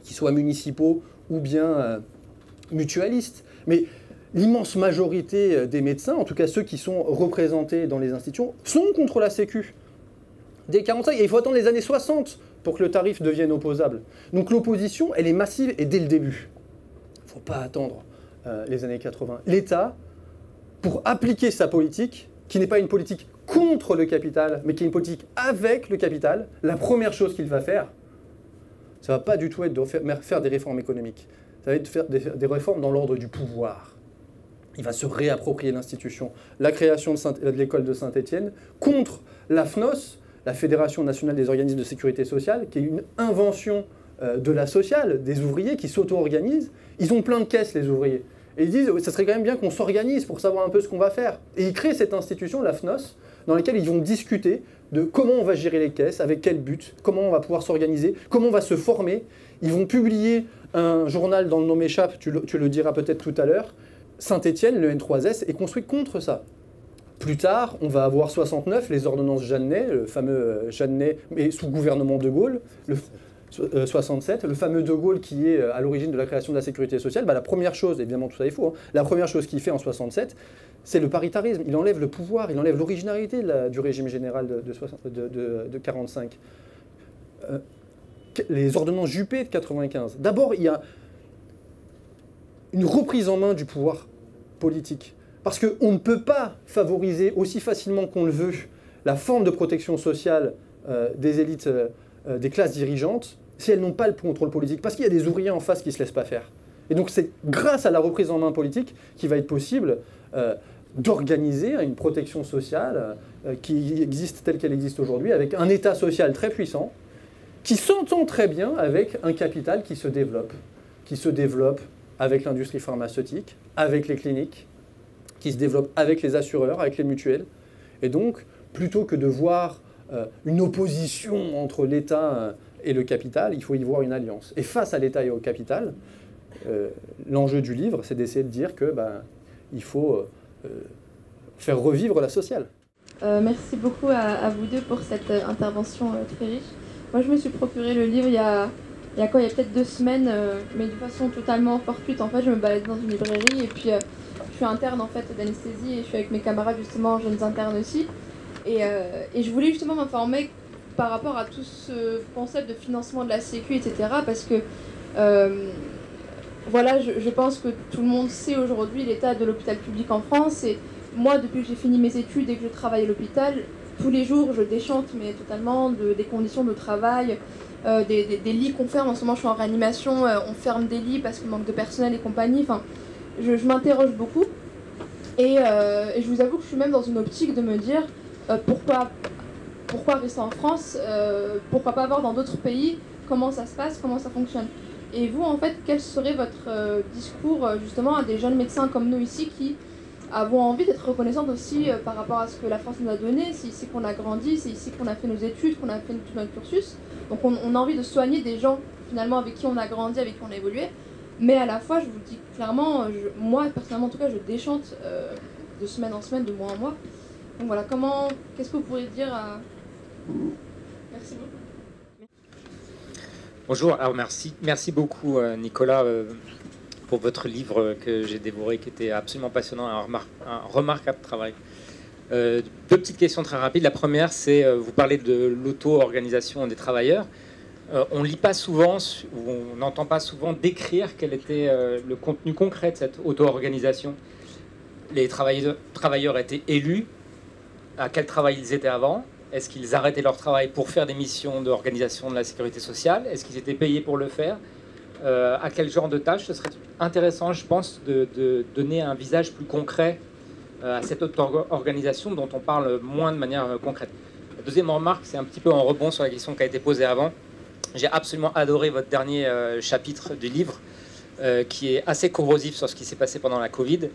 qu'ils soient municipaux ou bien mutualistes. Mais l'immense majorité des médecins, en tout cas ceux qui sont représentés dans les institutions, sont contre la Sécu. Dès 45, et il faut attendre les années 60 pour que le tarif devienne opposable. Donc l'opposition, elle est massive et dès le début. Il ne faut pas attendre les années 80. L'État, pour appliquer sa politique, qui n'est pas une politique contre le capital, mais qui est une politique avec le capital, la première chose qu'il va faire, ça ne va pas du tout être de faire des réformes économiques. Ça va être de faire des réformes dans l'ordre du pouvoir. Il va se réapproprier l'institution. La création de l'école de Saint-Étienne contre la FNOS, la Fédération nationale des organismes de sécurité sociale, qui est une invention de la sociale, des ouvriers qui s'auto-organisent. Ils ont plein de caisses, les ouvriers. Et ils disent, ça serait quand même bien qu'on s'organise pour savoir un peu ce qu'on va faire. Et ils créent cette institution, la FNOS, dans laquelle ils vont discuter de comment on va gérer les caisses, avec quel but, comment on va pouvoir s'organiser, comment on va se former. Ils vont publier un journal dont le nom m'échappe, tu le diras peut-être tout à l'heure. Saint-Étienne, le N3S, est construit contre ça. Plus tard, on va avoir 69, les ordonnances Jeannet, le fameux Jeannet, mais sous gouvernement de Gaulle, 67, le fameux de Gaulle qui est à l'origine de la création de la sécurité sociale. La première chose, évidemment tout ça est faux, hein, la première chose qu'il fait en 67, c'est le paritarisme. Il enlève le pouvoir, il enlève l'originalité du régime général de 45. Les ordonnances Juppé de 95. D'abord, il y a une reprise en main du pouvoir politique. Parce qu'on ne peut pas favoriser aussi facilement qu'on le veut la forme de protection sociale des élites, des classes dirigeantes, si elles n'ont pas le contrôle politique. Parce qu'il y a des ouvriers en face qui ne se laissent pas faire. Et donc c'est grâce à la reprise en main politique qu'il va être possible d'organiser une protection sociale qui existe telle qu'elle existe aujourd'hui, avec un État social très puissant, qui s'entend très bien avec un capital qui se développe avec l'industrie pharmaceutique, avec les cliniques, qui se développe avec les assureurs, avec les mutuelles. Et donc, plutôt que de voir une opposition entre l'État et le capital, il faut y voir une alliance. Et face à l'État et au capital, l'enjeu du livre, c'est d'essayer de dire que il faut faire revivre la sociale. Merci beaucoup à vous deux pour cette intervention très riche. Moi, je me suis procuré le livre il y a peut-être 2 semaines, mais de façon totalement fortuite. En fait, je me baladais dans une librairie et puis je suis interne en fait d'anesthésie et je suis avec mes camarades justement jeunes internes aussi. Et je voulais justement m'informer par rapport à tout ce concept de financement de la Sécu, etc. Parce que voilà, je pense que tout le monde sait aujourd'hui l'état de l'hôpital public en France. Et moi, depuis que j'ai fini mes études et que je travaille à l'hôpital, tous les jours je déchante mais totalement des conditions de travail, des lits qu'on ferme. En ce moment, je suis en réanimation, on ferme des lits parce qu'il manque de personnel et compagnie. Enfin, je m'interroge beaucoup. Et je vous avoue que je suis même dans une optique de me dire pourquoi rester en France, pourquoi pas voir dans d'autres pays comment ça se passe, comment ça fonctionne. Et vous, en fait, quel serait votre discours justement à des jeunes médecins comme nous ici qui avons envie d'être reconnaissantes aussi par rapport à ce que la France nous a donné, c'est ici qu'on a grandi, c'est ici qu'on a fait nos études, qu'on a fait tout notre cursus. Donc on a envie de soigner des gens finalement avec qui on a grandi, avec qui on a évolué. Mais à la fois, je vous le dis clairement, moi personnellement en tout cas, je déchante de semaine en semaine, de mois en mois. Donc voilà, qu'est-ce que vous pourriez dire à... Merci beaucoup. Bonjour, alors merci beaucoup Nicolas pour votre livre que j'ai dévoré, qui était absolument passionnant, un remarquable travail. Deux petites questions très rapides. La première, c'est, vous parlez de l'auto-organisation des travailleurs. On ne lit pas souvent, ou on n'entend pas souvent décrire quel était le contenu concret de cette auto-organisation. Les travailleurs étaient élus. À quel travail ils étaient avant? Est-ce qu'ils arrêtaient leur travail pour faire des missions d'organisation de la sécurité sociale? Est-ce qu'ils étaient payés pour le faire? À quel genre de tâches? Ce serait intéressant, je pense, de donner un visage plus concret à cette auto-organisation dont on parle moins de manière concrète. La deuxième remarque, c'est un petit peu en rebond sur la question qui a été posée avant. J'ai absolument adoré votre dernier chapitre du livre, qui est assez corrosif sur ce qui s'est passé pendant la Covid.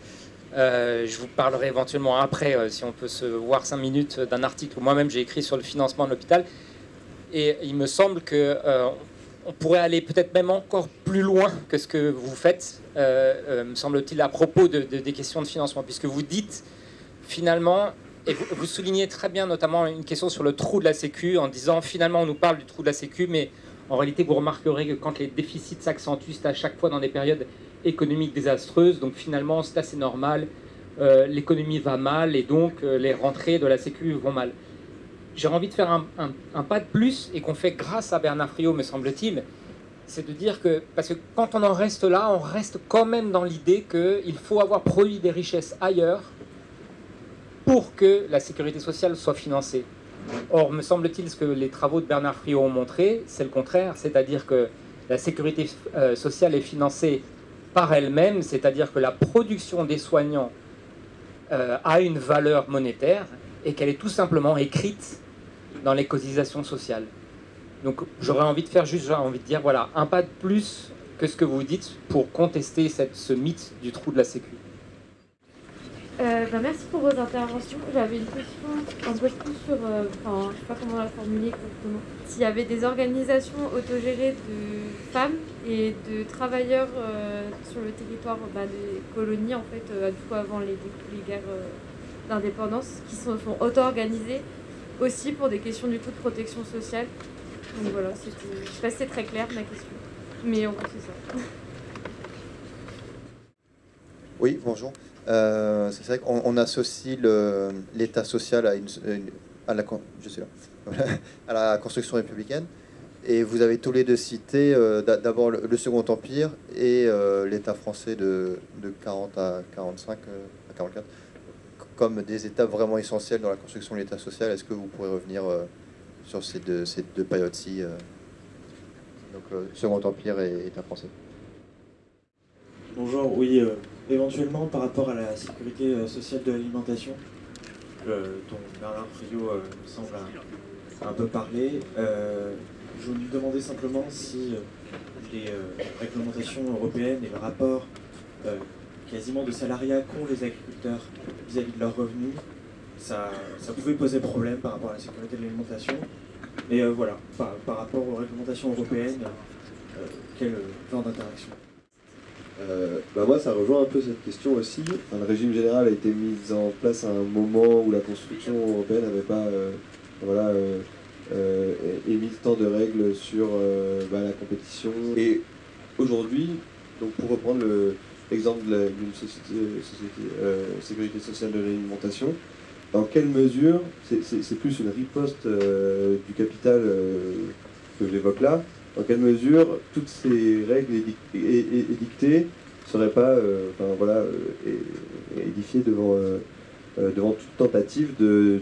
Je vous parlerai éventuellement après, si on peut se voir 5 minutes, d'un article que moi-même j'ai écrit sur le financement de l'hôpital. Et il me semble que on pourrait aller peut-être même encore plus loin que ce que vous faites, me semble-t-il, à propos des questions de financement, puisque vous dites finalement, et vous soulignez très bien notamment une question sur le trou de la Sécu, en disant finalement on nous parle du trou de la Sécu, mais en réalité vous remarquerez que quand les déficits s'accentuent, c'est à chaque fois dans des périodes économiques désastreuses, donc finalement c'est assez normal, l'économie va mal et donc les rentrées de la Sécu vont mal. J'ai envie de faire un pas de plus, et qu'on fait grâce à Bernard Friot, me semble-t-il, c'est de dire que, parce que quand on en reste là, on reste quand même dans l'idée qu'il faut avoir produit des richesses ailleurs pour que la sécurité sociale soit financée. Or, me semble-t-il, ce que les travaux de Bernard Friot ont montré, c'est le contraire, c'est-à-dire que la sécurité sociale est financée par elle-même, c'est-à-dire que la production des soignants a une valeur monétaire et qu'elle est tout simplement écrite dans les cotisations sociales. Donc j'aurais envie de faire juste, envie de dire, voilà, un pas de plus que ce que vous dites pour contester ce mythe du trou de la Sécu. Merci pour vos interventions. J'avais une question un peu plus sur, je ne sais pas comment la formuler exactement. S'il y avait des organisations autogérées de femmes et de travailleurs sur le territoire des colonies, en fait, du coup avant les guerres d'indépendance, qui sont auto-organisées aussi pour des questions du coup de protection sociale. Donc voilà, je ne sais pas si c'est très clair ma question, mais en gros c'est ça. Oui, bonjour. C'est vrai qu'on associe l'État social à la construction républicaine. Et vous avez tous les deux cité d'abord le Second Empire et l'État français de 40 à 45, à 44, comme des étapes vraiment essentielles dans la construction de l'État social. Est-ce que vous pourrez revenir sur ces deux périodes-ci, donc Second Empire et État français? Bonjour, oui, éventuellement par rapport à la sécurité sociale de l'alimentation, dont Bernard Friot me semble un peu parler, je me demandais simplement si les réglementations européennes et le rapport quasiment de salariat qu'ont les agriculteurs vis-à-vis de leurs revenus, ça pouvait poser problème par rapport à la sécurité de l'alimentation. Mais voilà, par rapport aux réglementations européennes, quel genre d'interaction? Moi, ça rejoint un peu cette question aussi. Enfin, le régime général a été mis en place à un moment où la construction européenne n'avait pas émis tant de règles sur la compétition. Et aujourd'hui, donc pour reprendre l'exemple d'une sécurité sociale de l'alimentation, dans quelle mesure, c'est plus une riposte du capital que j'évoque là, dans quelle mesure toutes ces règles édictées ne seraient pas édifiées devant toute tentative de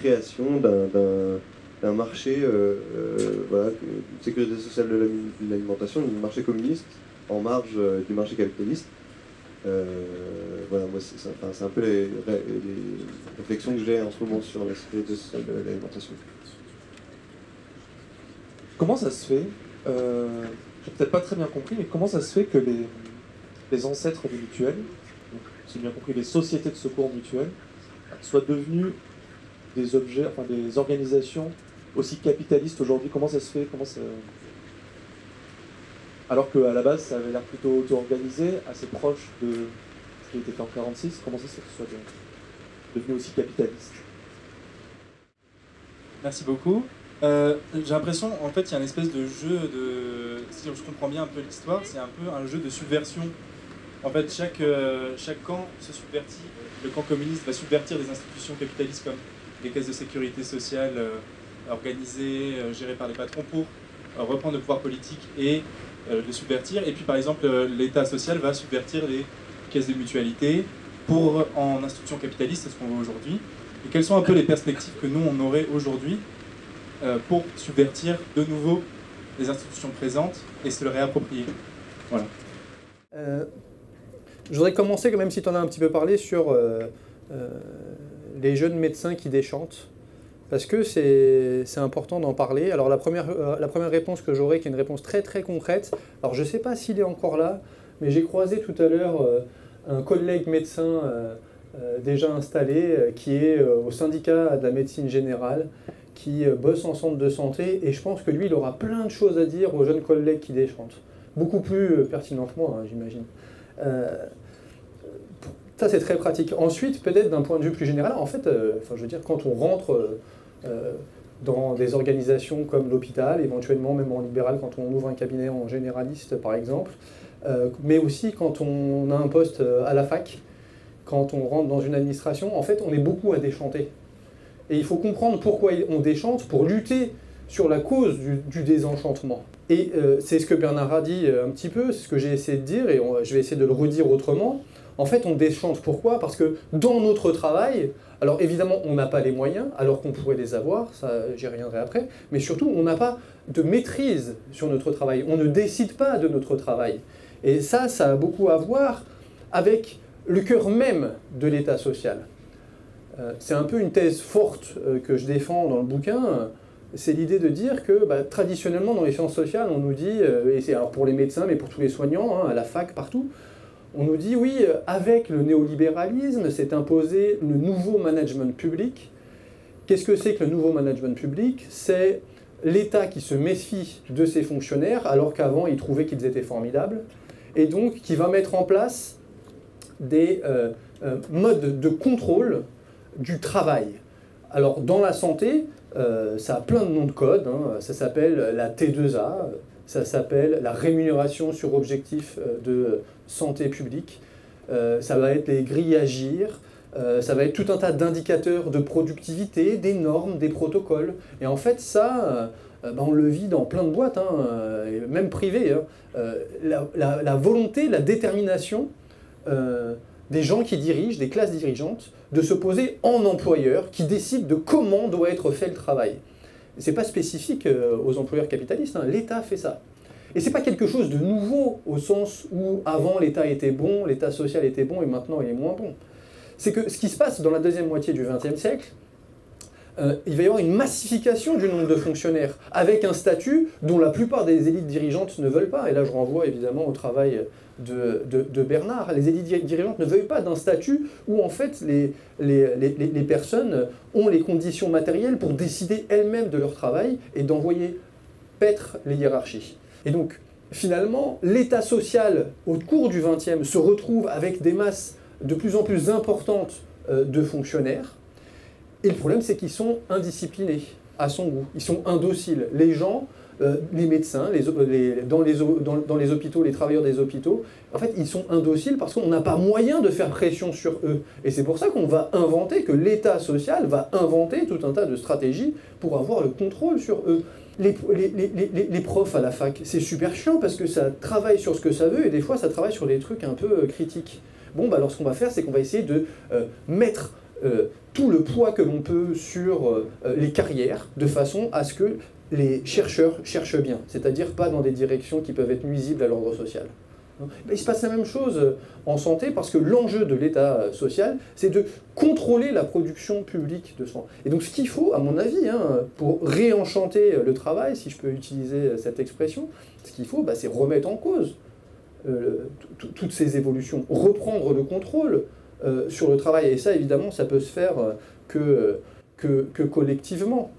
création d'un marché, une sécurité sociale de l'alimentation, d'un marché communiste en marge du marché capitaliste. Moi c'est un peu les réflexions que j'ai en ce moment sur la sécurité sociale de l'alimentation. Comment ça se fait, j'ai peut-être pas très bien compris, mais comment ça se fait que les ancêtres des mutuelles, donc, si j'ai bien compris les sociétés de secours mutuelles, soient devenues des objets, enfin des organisations aussi capitalistes aujourd'hui? Comment ça se fait? Alors qu'à la base, ça avait l'air plutôt auto-organisé, assez proche de ce qui a été fait en 1946, comment ça se fait que ce soit devenu aussi capitaliste? Merci beaucoup. J'ai l'impression, en fait, il y a une espèce de jeu de... Si je comprends bien un peu l'histoire, c'est un peu un jeu de subversion. En fait, chaque camp se subvertit. Le camp communiste va subvertir des institutions capitalistes comme les caisses de sécurité sociale organisées, gérées par les patrons pour reprendre le pouvoir politique et le subvertir. Et puis, par exemple, l'État social va subvertir les caisses de mutualité en institutions capitalistes, c'est ce qu'on voit aujourd'hui. Et quelles sont un peu les perspectives que nous, on aurait aujourd'hui pour subvertir de nouveau les institutions présentes et se le réapproprier. Voilà. Je voudrais commencer, même si tu en as un petit peu parlé, sur les jeunes médecins qui déchantent, parce que c'est important d'en parler. Alors la première réponse que j'aurai, qui est une réponse très très concrète, alors je ne sais pas s'il est encore là, mais j'ai croisé tout à l'heure un collègue médecin déjà installé, qui est au syndicat de la médecine générale, qui bosse en centre de santé, et je pense que lui, il aura plein de choses à dire aux jeunes collègues qui déchantent. Beaucoup plus pertinent que moi, hein, j'imagine. Ça, c'est très pratique. Ensuite, peut-être d'un point de vue plus général, en fait, je veux dire, quand on rentre dans des organisations comme l'hôpital, éventuellement même en libéral, quand on ouvre un cabinet en généraliste, par exemple, mais aussi quand on a un poste à la fac, quand on rentre dans une administration, en fait, on est beaucoup à déchanter. Et il faut comprendre pourquoi on déchante, pour lutter sur la cause du désenchantement. Et c'est ce que Bernard a dit un petit peu, c'est ce que j'ai essayé de dire, et je vais essayer de le redire autrement. En fait, on déchante. Pourquoi? Parce que dans notre travail, alors évidemment, on n'a pas les moyens, alors qu'on pourrait les avoir, ça j'y reviendrai après, mais surtout, on n'a pas de maîtrise sur notre travail. On ne décide pas de notre travail. Et ça a beaucoup à voir avec le cœur même de l'État social. C'est un peu une thèse forte que je défends dans le bouquin. C'est l'idée de dire que traditionnellement dans les sciences sociales, on nous dit, et c'est alors pour les médecins mais pour tous les soignants, hein, à la fac, partout, on nous dit oui, avec le néolibéralisme, s'est imposé le nouveau management public. Qu'est-ce que c'est que le nouveau management public? C'est l'État qui se méfie de ses fonctionnaires alors qu'avant il trouvait qu'ils étaient formidables, et donc qui va mettre en place des modes de contrôle du travail. Alors dans la santé, ça a plein de noms de code, hein. Ça s'appelle la T2A, ça s'appelle la rémunération sur objectif de santé publique, ça va être les grilles Agir, ça va être tout un tas d'indicateurs de productivité, des normes, des protocoles. Et en fait ça, on le vit dans plein de boîtes, hein, même privées, hein. La volonté, la détermination des gens qui dirigent, des classes dirigeantes, de se poser en employeur qui décide de comment doit être fait le travail. Ce n'est pas spécifique aux employeurs capitalistes, hein. L'État fait ça. Et ce n'est pas quelque chose de nouveau au sens où avant l'État était bon, l'État social était bon et maintenant il est moins bon. C'est que ce qui se passe dans la deuxième moitié du XXe siècle, il va y avoir une massification du nombre de fonctionnaires, avec un statut dont la plupart des élites dirigeantes ne veulent pas. Et là, je renvoie évidemment au travail de Bernard. Les élites dirigeantes ne veulent pas d'un statut où, en fait, les personnes ont les conditions matérielles pour décider elles-mêmes de leur travail et d'envoyer paître les hiérarchies. Et donc, finalement, l'État social, au cours du XXe, se retrouve avec des masses de plus en plus importantes de fonctionnaires. Et le problème, c'est qu'ils sont indisciplinés, à son goût. Ils sont indociles. Les gens, les médecins, dans les hôpitaux, les travailleurs des hôpitaux, en fait, ils sont indociles parce qu'on n'a pas moyen de faire pression sur eux. Et c'est pour ça qu'on va inventer, que l'État social va inventer tout un tas de stratégies pour avoir le contrôle sur eux. Les profs à la fac, c'est super chiant parce que ça travaille sur ce que ça veut et des fois, ça travaille sur des trucs un peu critiques. Bon, alors ce qu'on va faire, c'est qu'on va essayer de mettre tout le poids que l'on peut sur les carrières, de façon à ce que les chercheurs cherchent bien, c'est-à-dire pas dans des directions qui peuvent être nuisibles à l'ordre social. Il se passe la même chose en santé, parce que l'enjeu de l'État social, c'est de contrôler la production publique de soins. Et donc ce qu'il faut, à mon avis, pour réenchanter le travail, si je peux utiliser cette expression, ce qu'il faut, c'est remettre en cause toutes ces évolutions, reprendre le contrôle sur le travail. Et ça, évidemment, ça peut se faire que collectivement.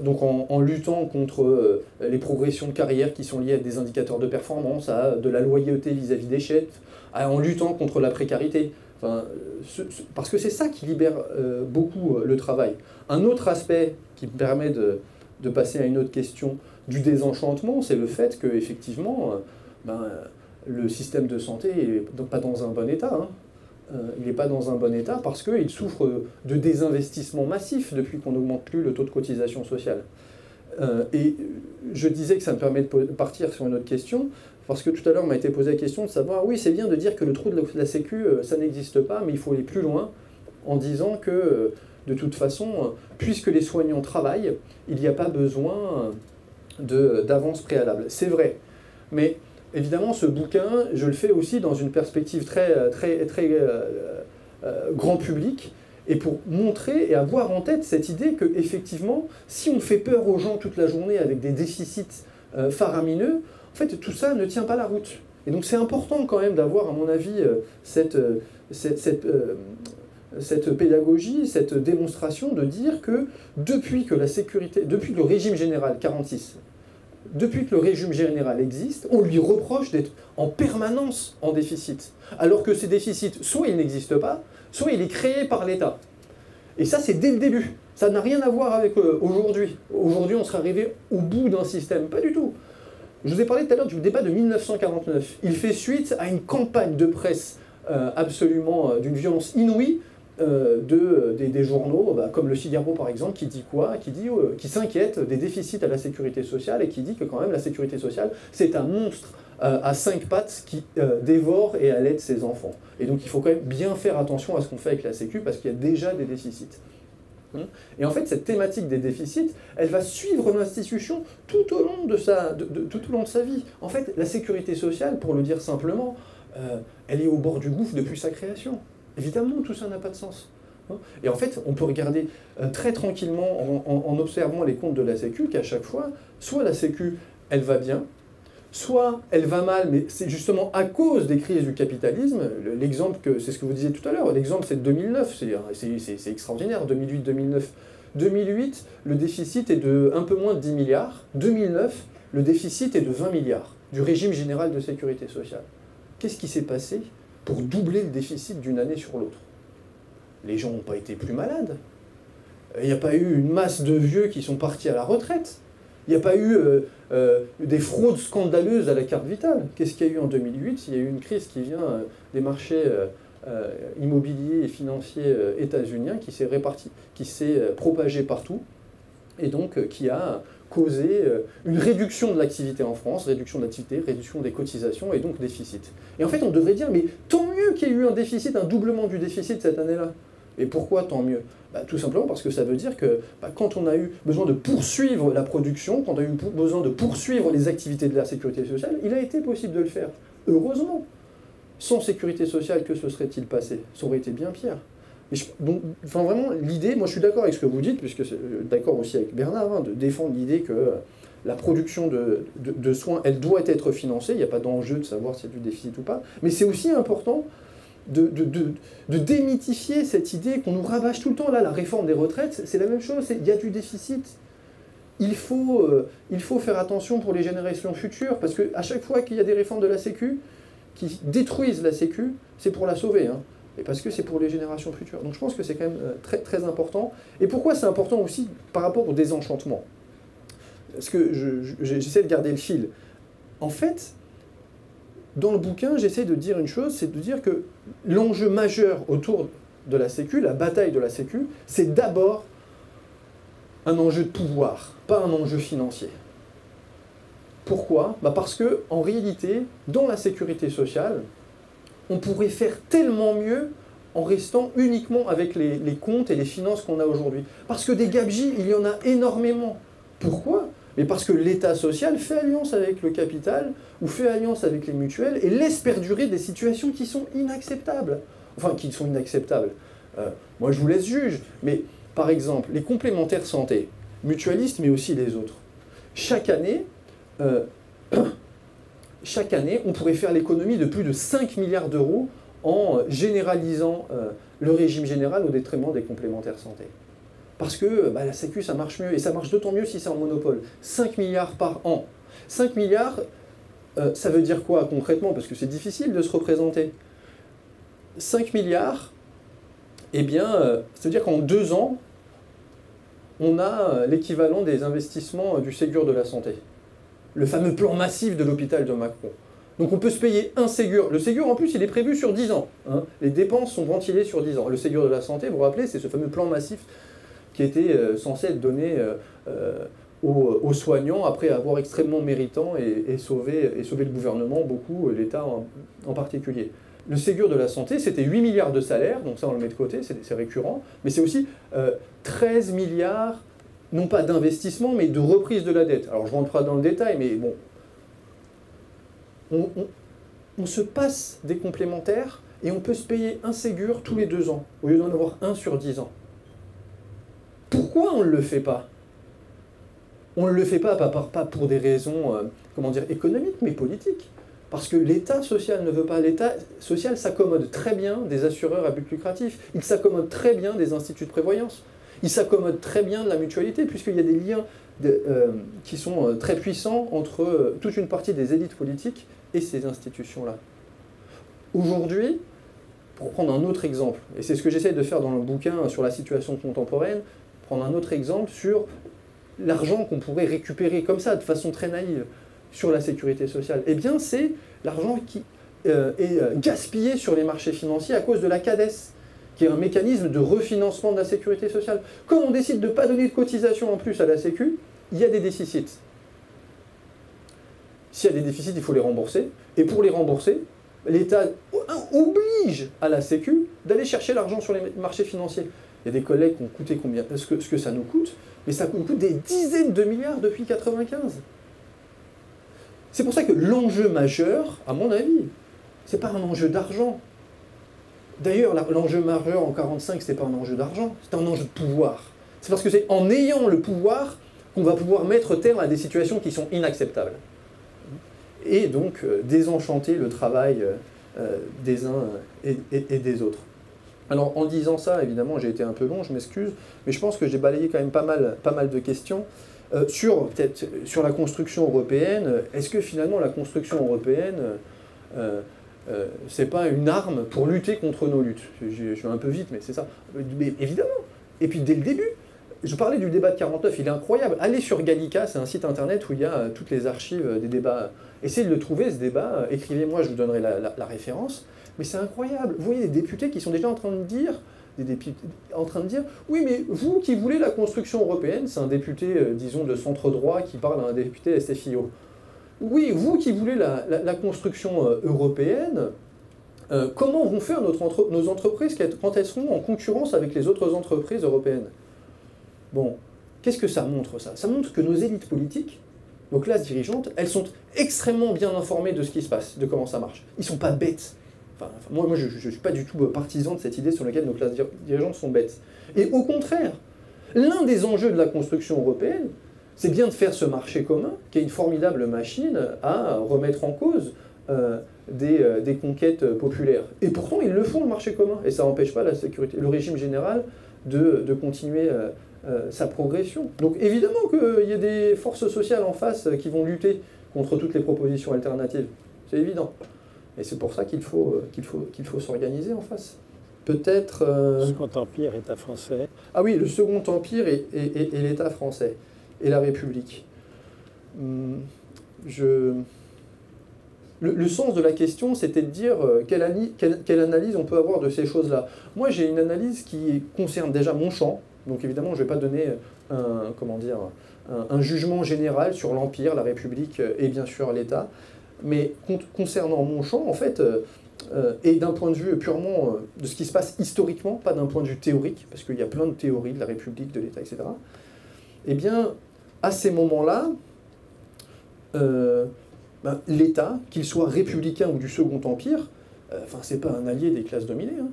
Donc en luttant contre les progressions de carrière qui sont liées à des indicateurs de performance, à de la loyauté vis-à-vis des chefs, en luttant contre la précarité. Enfin, parce que c'est ça qui libère beaucoup le travail. Un autre aspect qui me permet de passer à une autre question du désenchantement, c'est le fait qu'effectivement, le système de santé n'est pas dans un bon état. Hein. Il n'est pas dans un bon état parce qu'il souffre de désinvestissement massif depuis qu'on n'augmente plus le taux de cotisation sociale. Et je disais que ça me permet de partir sur une autre question, parce que tout à l'heure, on m'a été posé la question de savoir, oui, c'est bien de dire que le trou de la Sécu, ça n'existe pas, mais il faut aller plus loin en disant que, de toute façon, puisque les soignants travaillent, il n'y a pas besoin d'avance préalable. C'est vrai, mais évidemment, ce bouquin, je le fais aussi dans une perspective très grand public, et pour montrer et avoir en tête cette idée que, effectivement, si on fait peur aux gens toute la journée avec des déficits faramineux, en fait, tout ça ne tient pas la route. Et donc c'est important quand même d'avoir, à mon avis, cette pédagogie, cette démonstration de dire que depuis que le régime général 46, depuis que le régime général existe, on lui reproche d'être en permanence en déficit. Alors que ces déficits, soit ils n'existent pas, soit il est créé par l'État. Et ça, c'est dès le début. Ça n'a rien à voir avec aujourd'hui. Aujourd'hui, on serait arrivé au bout d'un système. Pas du tout. Je vous ai parlé tout à l'heure du débat de 1949. Il fait suite à une campagne de presse absolument d'une violence inouïe des journaux, comme Le Figaro par exemple, qui dit quoi? Qui s'inquiète des déficits à la sécurité sociale et qui dit que quand même la sécurité sociale, c'est un monstre à 5 pattes qui dévore et allaite ses enfants. Et donc il faut quand même bien faire attention à ce qu'on fait avec la Sécu parce qu'il y a déjà des déficits. Et en fait, cette thématique des déficits, elle va suivre l'institution tout au long de sa vie. En fait, la sécurité sociale, pour le dire simplement, elle est au bord du gouffre depuis sa création. Évidemment, tout ça n'a pas de sens. Et en fait, on peut regarder très tranquillement, en observant les comptes de la Sécu, qu'à chaque fois, soit la Sécu, elle va bien, soit elle va mal, mais c'est justement à cause des crises du capitalisme. L'exemple, c'est ce que vous disiez tout à l'heure, l'exemple c'est de 2009, c'est extraordinaire, 2008-2009. 2008, le déficit est de un peu moins de 10 milliards. 2009, le déficit est de 20 milliards du régime général de sécurité sociale. Qu'est-ce qui s'est passé pour doubler le déficit d'une année sur l'autre? Les gens n'ont pas été plus malades. Il n'y a pas eu une masse de vieux qui sont partis à la retraite. Il n'y a pas eu des fraudes scandaleuses à la carte vitale. Qu'est-ce qu'il y a eu en 2008? Il y a eu une crise qui vient des marchés immobiliers et financiers états-uniens qui s'est propagée partout et donc qui a causé une réduction de l'activité en France, réduction de l'activité, réduction des cotisations et donc déficit. Et en fait, on devrait dire, mais tant mieux qu'il y ait eu un déficit, un doublement du déficit cette année-là. Et pourquoi tant mieux? Tout simplement parce que ça veut dire que quand on a eu besoin de poursuivre la production, quand on a eu besoin de poursuivre les activités de la sécurité sociale, il a été possible de le faire. Heureusement. Sans sécurité sociale, que se serait-il passé? Ça aurait été bien pire. Donc, vraiment, l'idée, moi je suis d'accord avec ce que vous dites, puisque je suis d'accord aussi avec Bernard, de défendre l'idée que la production de soins, elle doit être financée, il n'y a pas d'enjeu de savoir s'il y a du déficit ou pas, mais c'est aussi important de démythifier cette idée qu'on nous rabâche tout le temps. Là, la réforme des retraites, c'est la même chose, il y a du déficit. Il faut faire attention pour les générations futures, parce qu'à chaque fois qu'il y a des réformes de la Sécu qui détruisent la Sécu, c'est pour la sauver, hein, et parce que c'est pour les générations futures. Donc je pense que c'est quand même très, très important. Et pourquoi c'est important aussi par rapport au désenchantement? Parce que j'essaie de garder le fil. En fait, dans le bouquin, j'essaie de dire une chose, c'est de dire que l'enjeu majeur autour de la Sécu, la bataille de la Sécu, c'est d'abord un enjeu de pouvoir, pas un enjeu financier. Pourquoi? Parce que, en réalité, dans la sécurité sociale, on pourrait faire tellement mieux en restant uniquement avec les comptes et les finances qu'on a aujourd'hui. Parce que des gabegies, il y en a énormément. Pourquoi? Mais parce que l'État social fait alliance avec le capital ou fait alliance avec les mutuelles et laisse perdurer des situations qui sont inacceptables. Enfin, qui sont inacceptables. Moi, je vous laisse juge. Mais, par exemple, les complémentaires santé, mutualistes, mais aussi les autres. Chaque année, on pourrait faire l'économie de plus de 5 milliards d'euros en généralisant le régime général au détriment des complémentaires santé. Parce que la Sécu, ça marche mieux, et ça marche d'autant mieux si c'est en monopole. 5 milliards par an. 5 milliards, ça veut dire quoi concrètement? Parce que c'est difficile de se représenter. 5 milliards, eh bien, c'est-à-dire qu'en 2 ans, on a l'équivalent des investissements du Ségur de la santé. Le fameux plan massif de l'hôpital de Macron. Donc on peut se payer un Ségur. Le Ségur, en plus, il est prévu sur 10 ans. Hein. Les dépenses sont ventilées sur 10 ans. Le Ségur de la santé, vous vous rappelez, c'est ce fameux plan massif qui était censé être donné aux soignants après avoir extrêmement méritant et sauvé le gouvernement, beaucoup, l'État en particulier. Le Ségur de la santé, c'était 8 milliards de salaires, donc ça on le met de côté, c'est récurrent, mais c'est aussi 13 milliards, non pas d'investissement, mais de reprise de la dette. Alors je ne rentre pas dans le détail, mais bon, on se passe des complémentaires et on peut se payer un Ségur tous les 2 ans, au lieu d'en avoir un sur 10 ans. Pourquoi on ne le fait pas? On ne le fait pas pour des raisons économiques, mais politiques. Parce que l'État social ne veut pas. L'État social s'accommode très bien des assureurs à but lucratif. Il s'accommode très bien des instituts de prévoyance. Il s'accommode très bien de la mutualité, puisqu'il y a des liens qui sont très puissants entre toute une partie des élites politiques et ces institutions-là. Aujourd'hui, pour prendre un autre exemple, et c'est ce que j'essaie de faire dans le bouquin sur la situation contemporaine, prendre un autre exemple sur l'argent qu'on pourrait récupérer comme ça, de façon très naïve, sur la sécurité sociale. Eh bien, c'est l'argent qui est gaspillé sur les marchés financiers à cause de la CADES, qui est un mécanisme de refinancement de la sécurité sociale. Quand on décide de ne pas donner de cotisation en plus à la Sécu, il y a des déficits. S'il y a des déficits, il faut les rembourser. Et pour les rembourser, l'État oblige à la Sécu d'aller chercher l'argent sur les marchés financiers. Il y a des collègues qui ont coûté combien, ce que ça nous coûte, mais ça nous coûte des dizaines de milliards depuis 1995. C'est pour ça que l'enjeu majeur, à mon avis, c'est pas un enjeu d'argent. D'ailleurs, l'enjeu majeur en 1945, c'était pas un enjeu d'argent, c'était un enjeu de pouvoir. C'est parce que c'est en ayant le pouvoir qu'on va pouvoir mettre terme à des situations qui sont inacceptables. Et donc, désenchanter le travail des uns et des autres. Alors, en disant ça, évidemment, j'ai été un peu long, je m'excuse, mais je pense que j'ai balayé quand même pas mal de questions. Sur la construction européenne, est-ce que finalement la construction européenne, c'est pas une arme pour lutter contre nos luttes? Je vais un peu vite, mais c'est ça. Mais évidemment. Et puis dès le début, je parlais du débat de 49, il est incroyable. Allez sur Gallica, c'est un site internet où il y a toutes les archives des débats. Essayez de le trouver, ce débat, écrivez-moi, je vous donnerai la référence. Mais c'est incroyable. Vous voyez des députés qui sont déjà en train de dire... oui, mais vous qui voulez la construction européenne, c'est un député, disons, de centre-droit qui parle à un député SFIO. Oui, vous qui voulez la construction européenne, comment vont faire nos entreprises quand elles seront en concurrence avec les autres entreprises européennes? Bon, qu'est-ce que ça montre, ça? Ça montre que nos élites politiques, nos classes dirigeantes, elles sont extrêmement bien informées de ce qui se passe, de comment ça marche. Ils ne sont pas bêtes. Moi, je ne suis pas du tout partisan de cette idée sur laquelle nos classes dirigeantes sont bêtes. Et au contraire, l'un des enjeux de la construction européenne, c'est bien de faire ce marché commun, qui est une formidable machine à remettre en cause des conquêtes populaires. Et pourtant, ils le font, le marché commun, et ça n'empêche pas le régime général de continuer sa progression. Donc évidemment qu'il y a des forces sociales en face qui vont lutter contre toutes les propositions alternatives. C'est évident. Et c'est pour ça qu'il faut s'organiser en face. Peut-être... Second Empire, État français. Ah oui, le Second Empire et l'État français. Et la République. Le sens de la question, c'était de dire quelle analyse on peut avoir de ces choses-là. Moi, j'ai une analyse qui concerne déjà mon champ. Donc évidemment, je ne vais pas donner un jugement général sur l'Empire, la République et bien sûr l'État. Mais concernant mon champ, en fait, et d'un point de vue purement de ce qui se passe historiquement, pas d'un point de vue théorique, parce qu'il y a plein de théories de la République, de l'État, etc., eh bien, à ces moments-là, l'État, qu'il soit républicain ou du Second Empire, c'est pas un allié des classes dominées. Hein.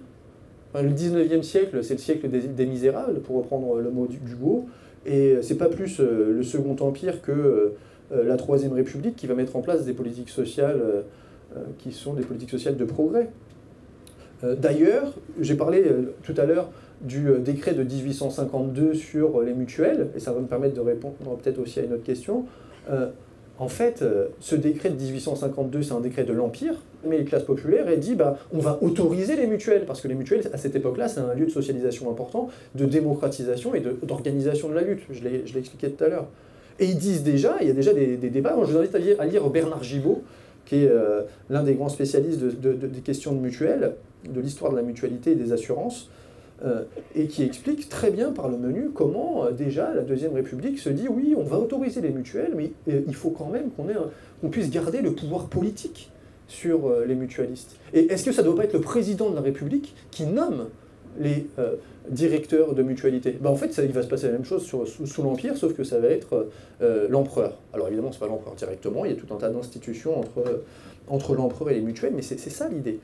Le 19e siècle, c'est le siècle des misérables, pour reprendre le mot d'Hugo, et c'est pas plus le Second Empire que... la Troisième République qui va mettre en place des politiques sociales qui sont des politiques sociales de progrès. D'ailleurs, j'ai parlé tout à l'heure du décret de 1852 sur les mutuelles, et ça va me permettre de répondre peut-être aussi à une autre question. En fait, ce décret de 1852, c'est un décret de l'Empire, les classes populaires et dit on va autoriser les mutuelles, parce que les mutuelles, à cette époque-là, c'est un lieu de socialisation important, de démocratisation et d'organisation de la lutte. Je l'ai expliqué tout à l'heure. Et ils disent déjà, il y a déjà des débats. Moi, je vous invite à lire Bernard Gibault, qui est l'un des grands spécialistes des questions de mutuelles, de l'histoire de la mutualité et des assurances, et qui explique très bien par le menu comment déjà la Deuxième République se dit oui, on va autoriser les mutuelles, mais il faut quand même qu'on puisse garder le pouvoir politique sur les mutualistes. Et est-ce que ça ne doit pas être le président de la République qui nomme les directeurs de mutualité? En fait, il va se passer la même chose sous l'Empire, sauf que ça va être l'empereur. Alors évidemment, ce n'est pas l'empereur directement, il y a tout un tas d'institutions entre l'empereur et les mutuelles, mais c'est ça l'idée.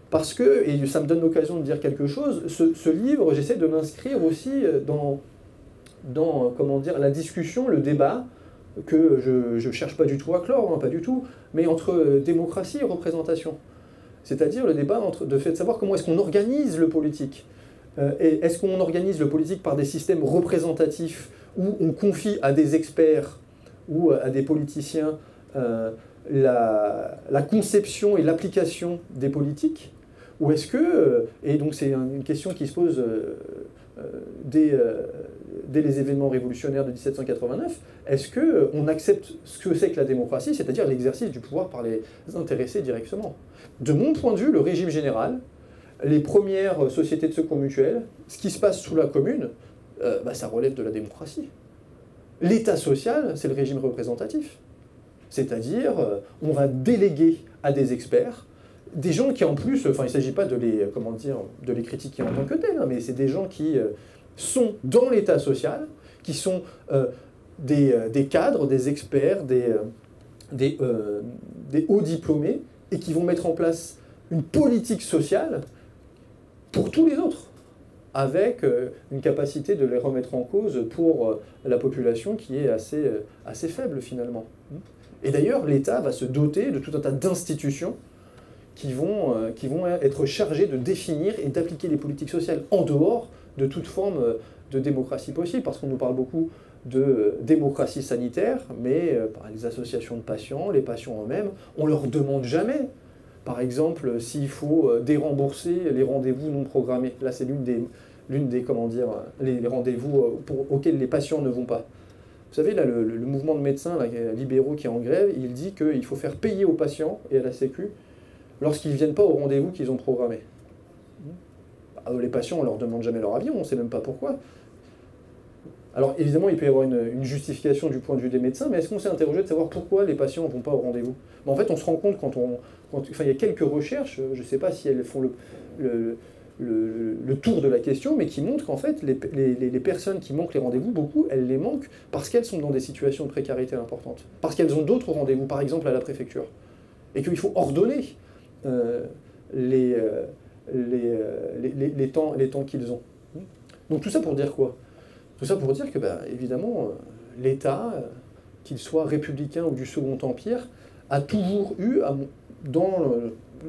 Parce que, et ça me donne l'occasion de dire quelque chose, ce livre, j'essaie de l'inscrire aussi dans comment dire, la discussion, le débat, que je ne cherche pas du tout à clore, pas du tout, mais entre démocratie et représentation. C'est-à-dire le débat de fait de savoir comment est-ce qu'on organise le politique. Et est-ce qu'on organise le politique par des systèmes représentatifs où on confie à des experts ou à des politiciens la conception et l'application des politiques? Ou est-ce que, et donc c'est une question qui se pose dès les événements révolutionnaires de 1789, est-ce qu'on accepte ce que c'est que la démocratie, c'est-à-dire l'exercice du pouvoir par les intéressés directement? De mon point de vue, le régime général, les premières sociétés de secours mutuels, ce qui se passe sous la Commune, ça relève de la démocratie. L'État social, c'est le régime représentatif. C'est-à-dire, on va déléguer à des experts, des gens qui en plus, il ne s'agit pas de les critiquer en tant que tels, mais c'est des gens qui sont dans l'État social, qui sont des cadres, des experts, des hauts diplômés, et qui vont mettre en place une politique sociale pour tous les autres, avec une capacité de les remettre en cause pour la population qui est assez faible finalement. Et d'ailleurs, l'État va se doter de tout un tas d'institutions qui vont être chargées de définir et d'appliquer les politiques sociales en dehors de toute forme de démocratie possible, parce qu'on nous parle beaucoup de démocratie sanitaire, mais par les associations de patients, les patients eux-mêmes, on ne leur demande jamais, par exemple, s'il faut dérembourser les rendez-vous non programmés. Là, c'est l'une des les rendez-vous auxquels les patients ne vont pas. Vous savez, là, le mouvement de médecins libéraux qui est en grève, il dit qu'il faut faire payer aux patients et à la Sécu lorsqu'ils ne viennent pas au rendez-vous qu'ils ont programmé. Les patients, on ne leur demande jamais leur avis, on ne sait même pas pourquoi. Alors évidemment, il peut y avoir une justification du point de vue des médecins, mais est-ce qu'on s'est interrogé de savoir pourquoi les patients ne vont pas au rendez-vous? En fait, on se rend compte il y a quelques recherches, je ne sais pas si elles font le tour de la question, mais qui montrent qu'en fait, les personnes qui manquent les rendez-vous, beaucoup, elles les manquent parce qu'elles sont dans des situations de précarité importantes, parce qu'elles ont d'autres rendez-vous, par exemple à la préfecture, et qu'il faut ordonner les temps qu'ils ont. Donc tout ça pour dire quoi? Tout ça pour dire que, évidemment, l'État, qu'il soit républicain ou du Second Empire, a toujours eu, dans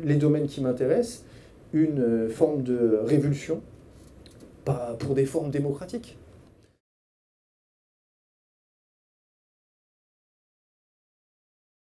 les domaines qui m'intéressent, une forme de révulsion pour des formes démocratiques.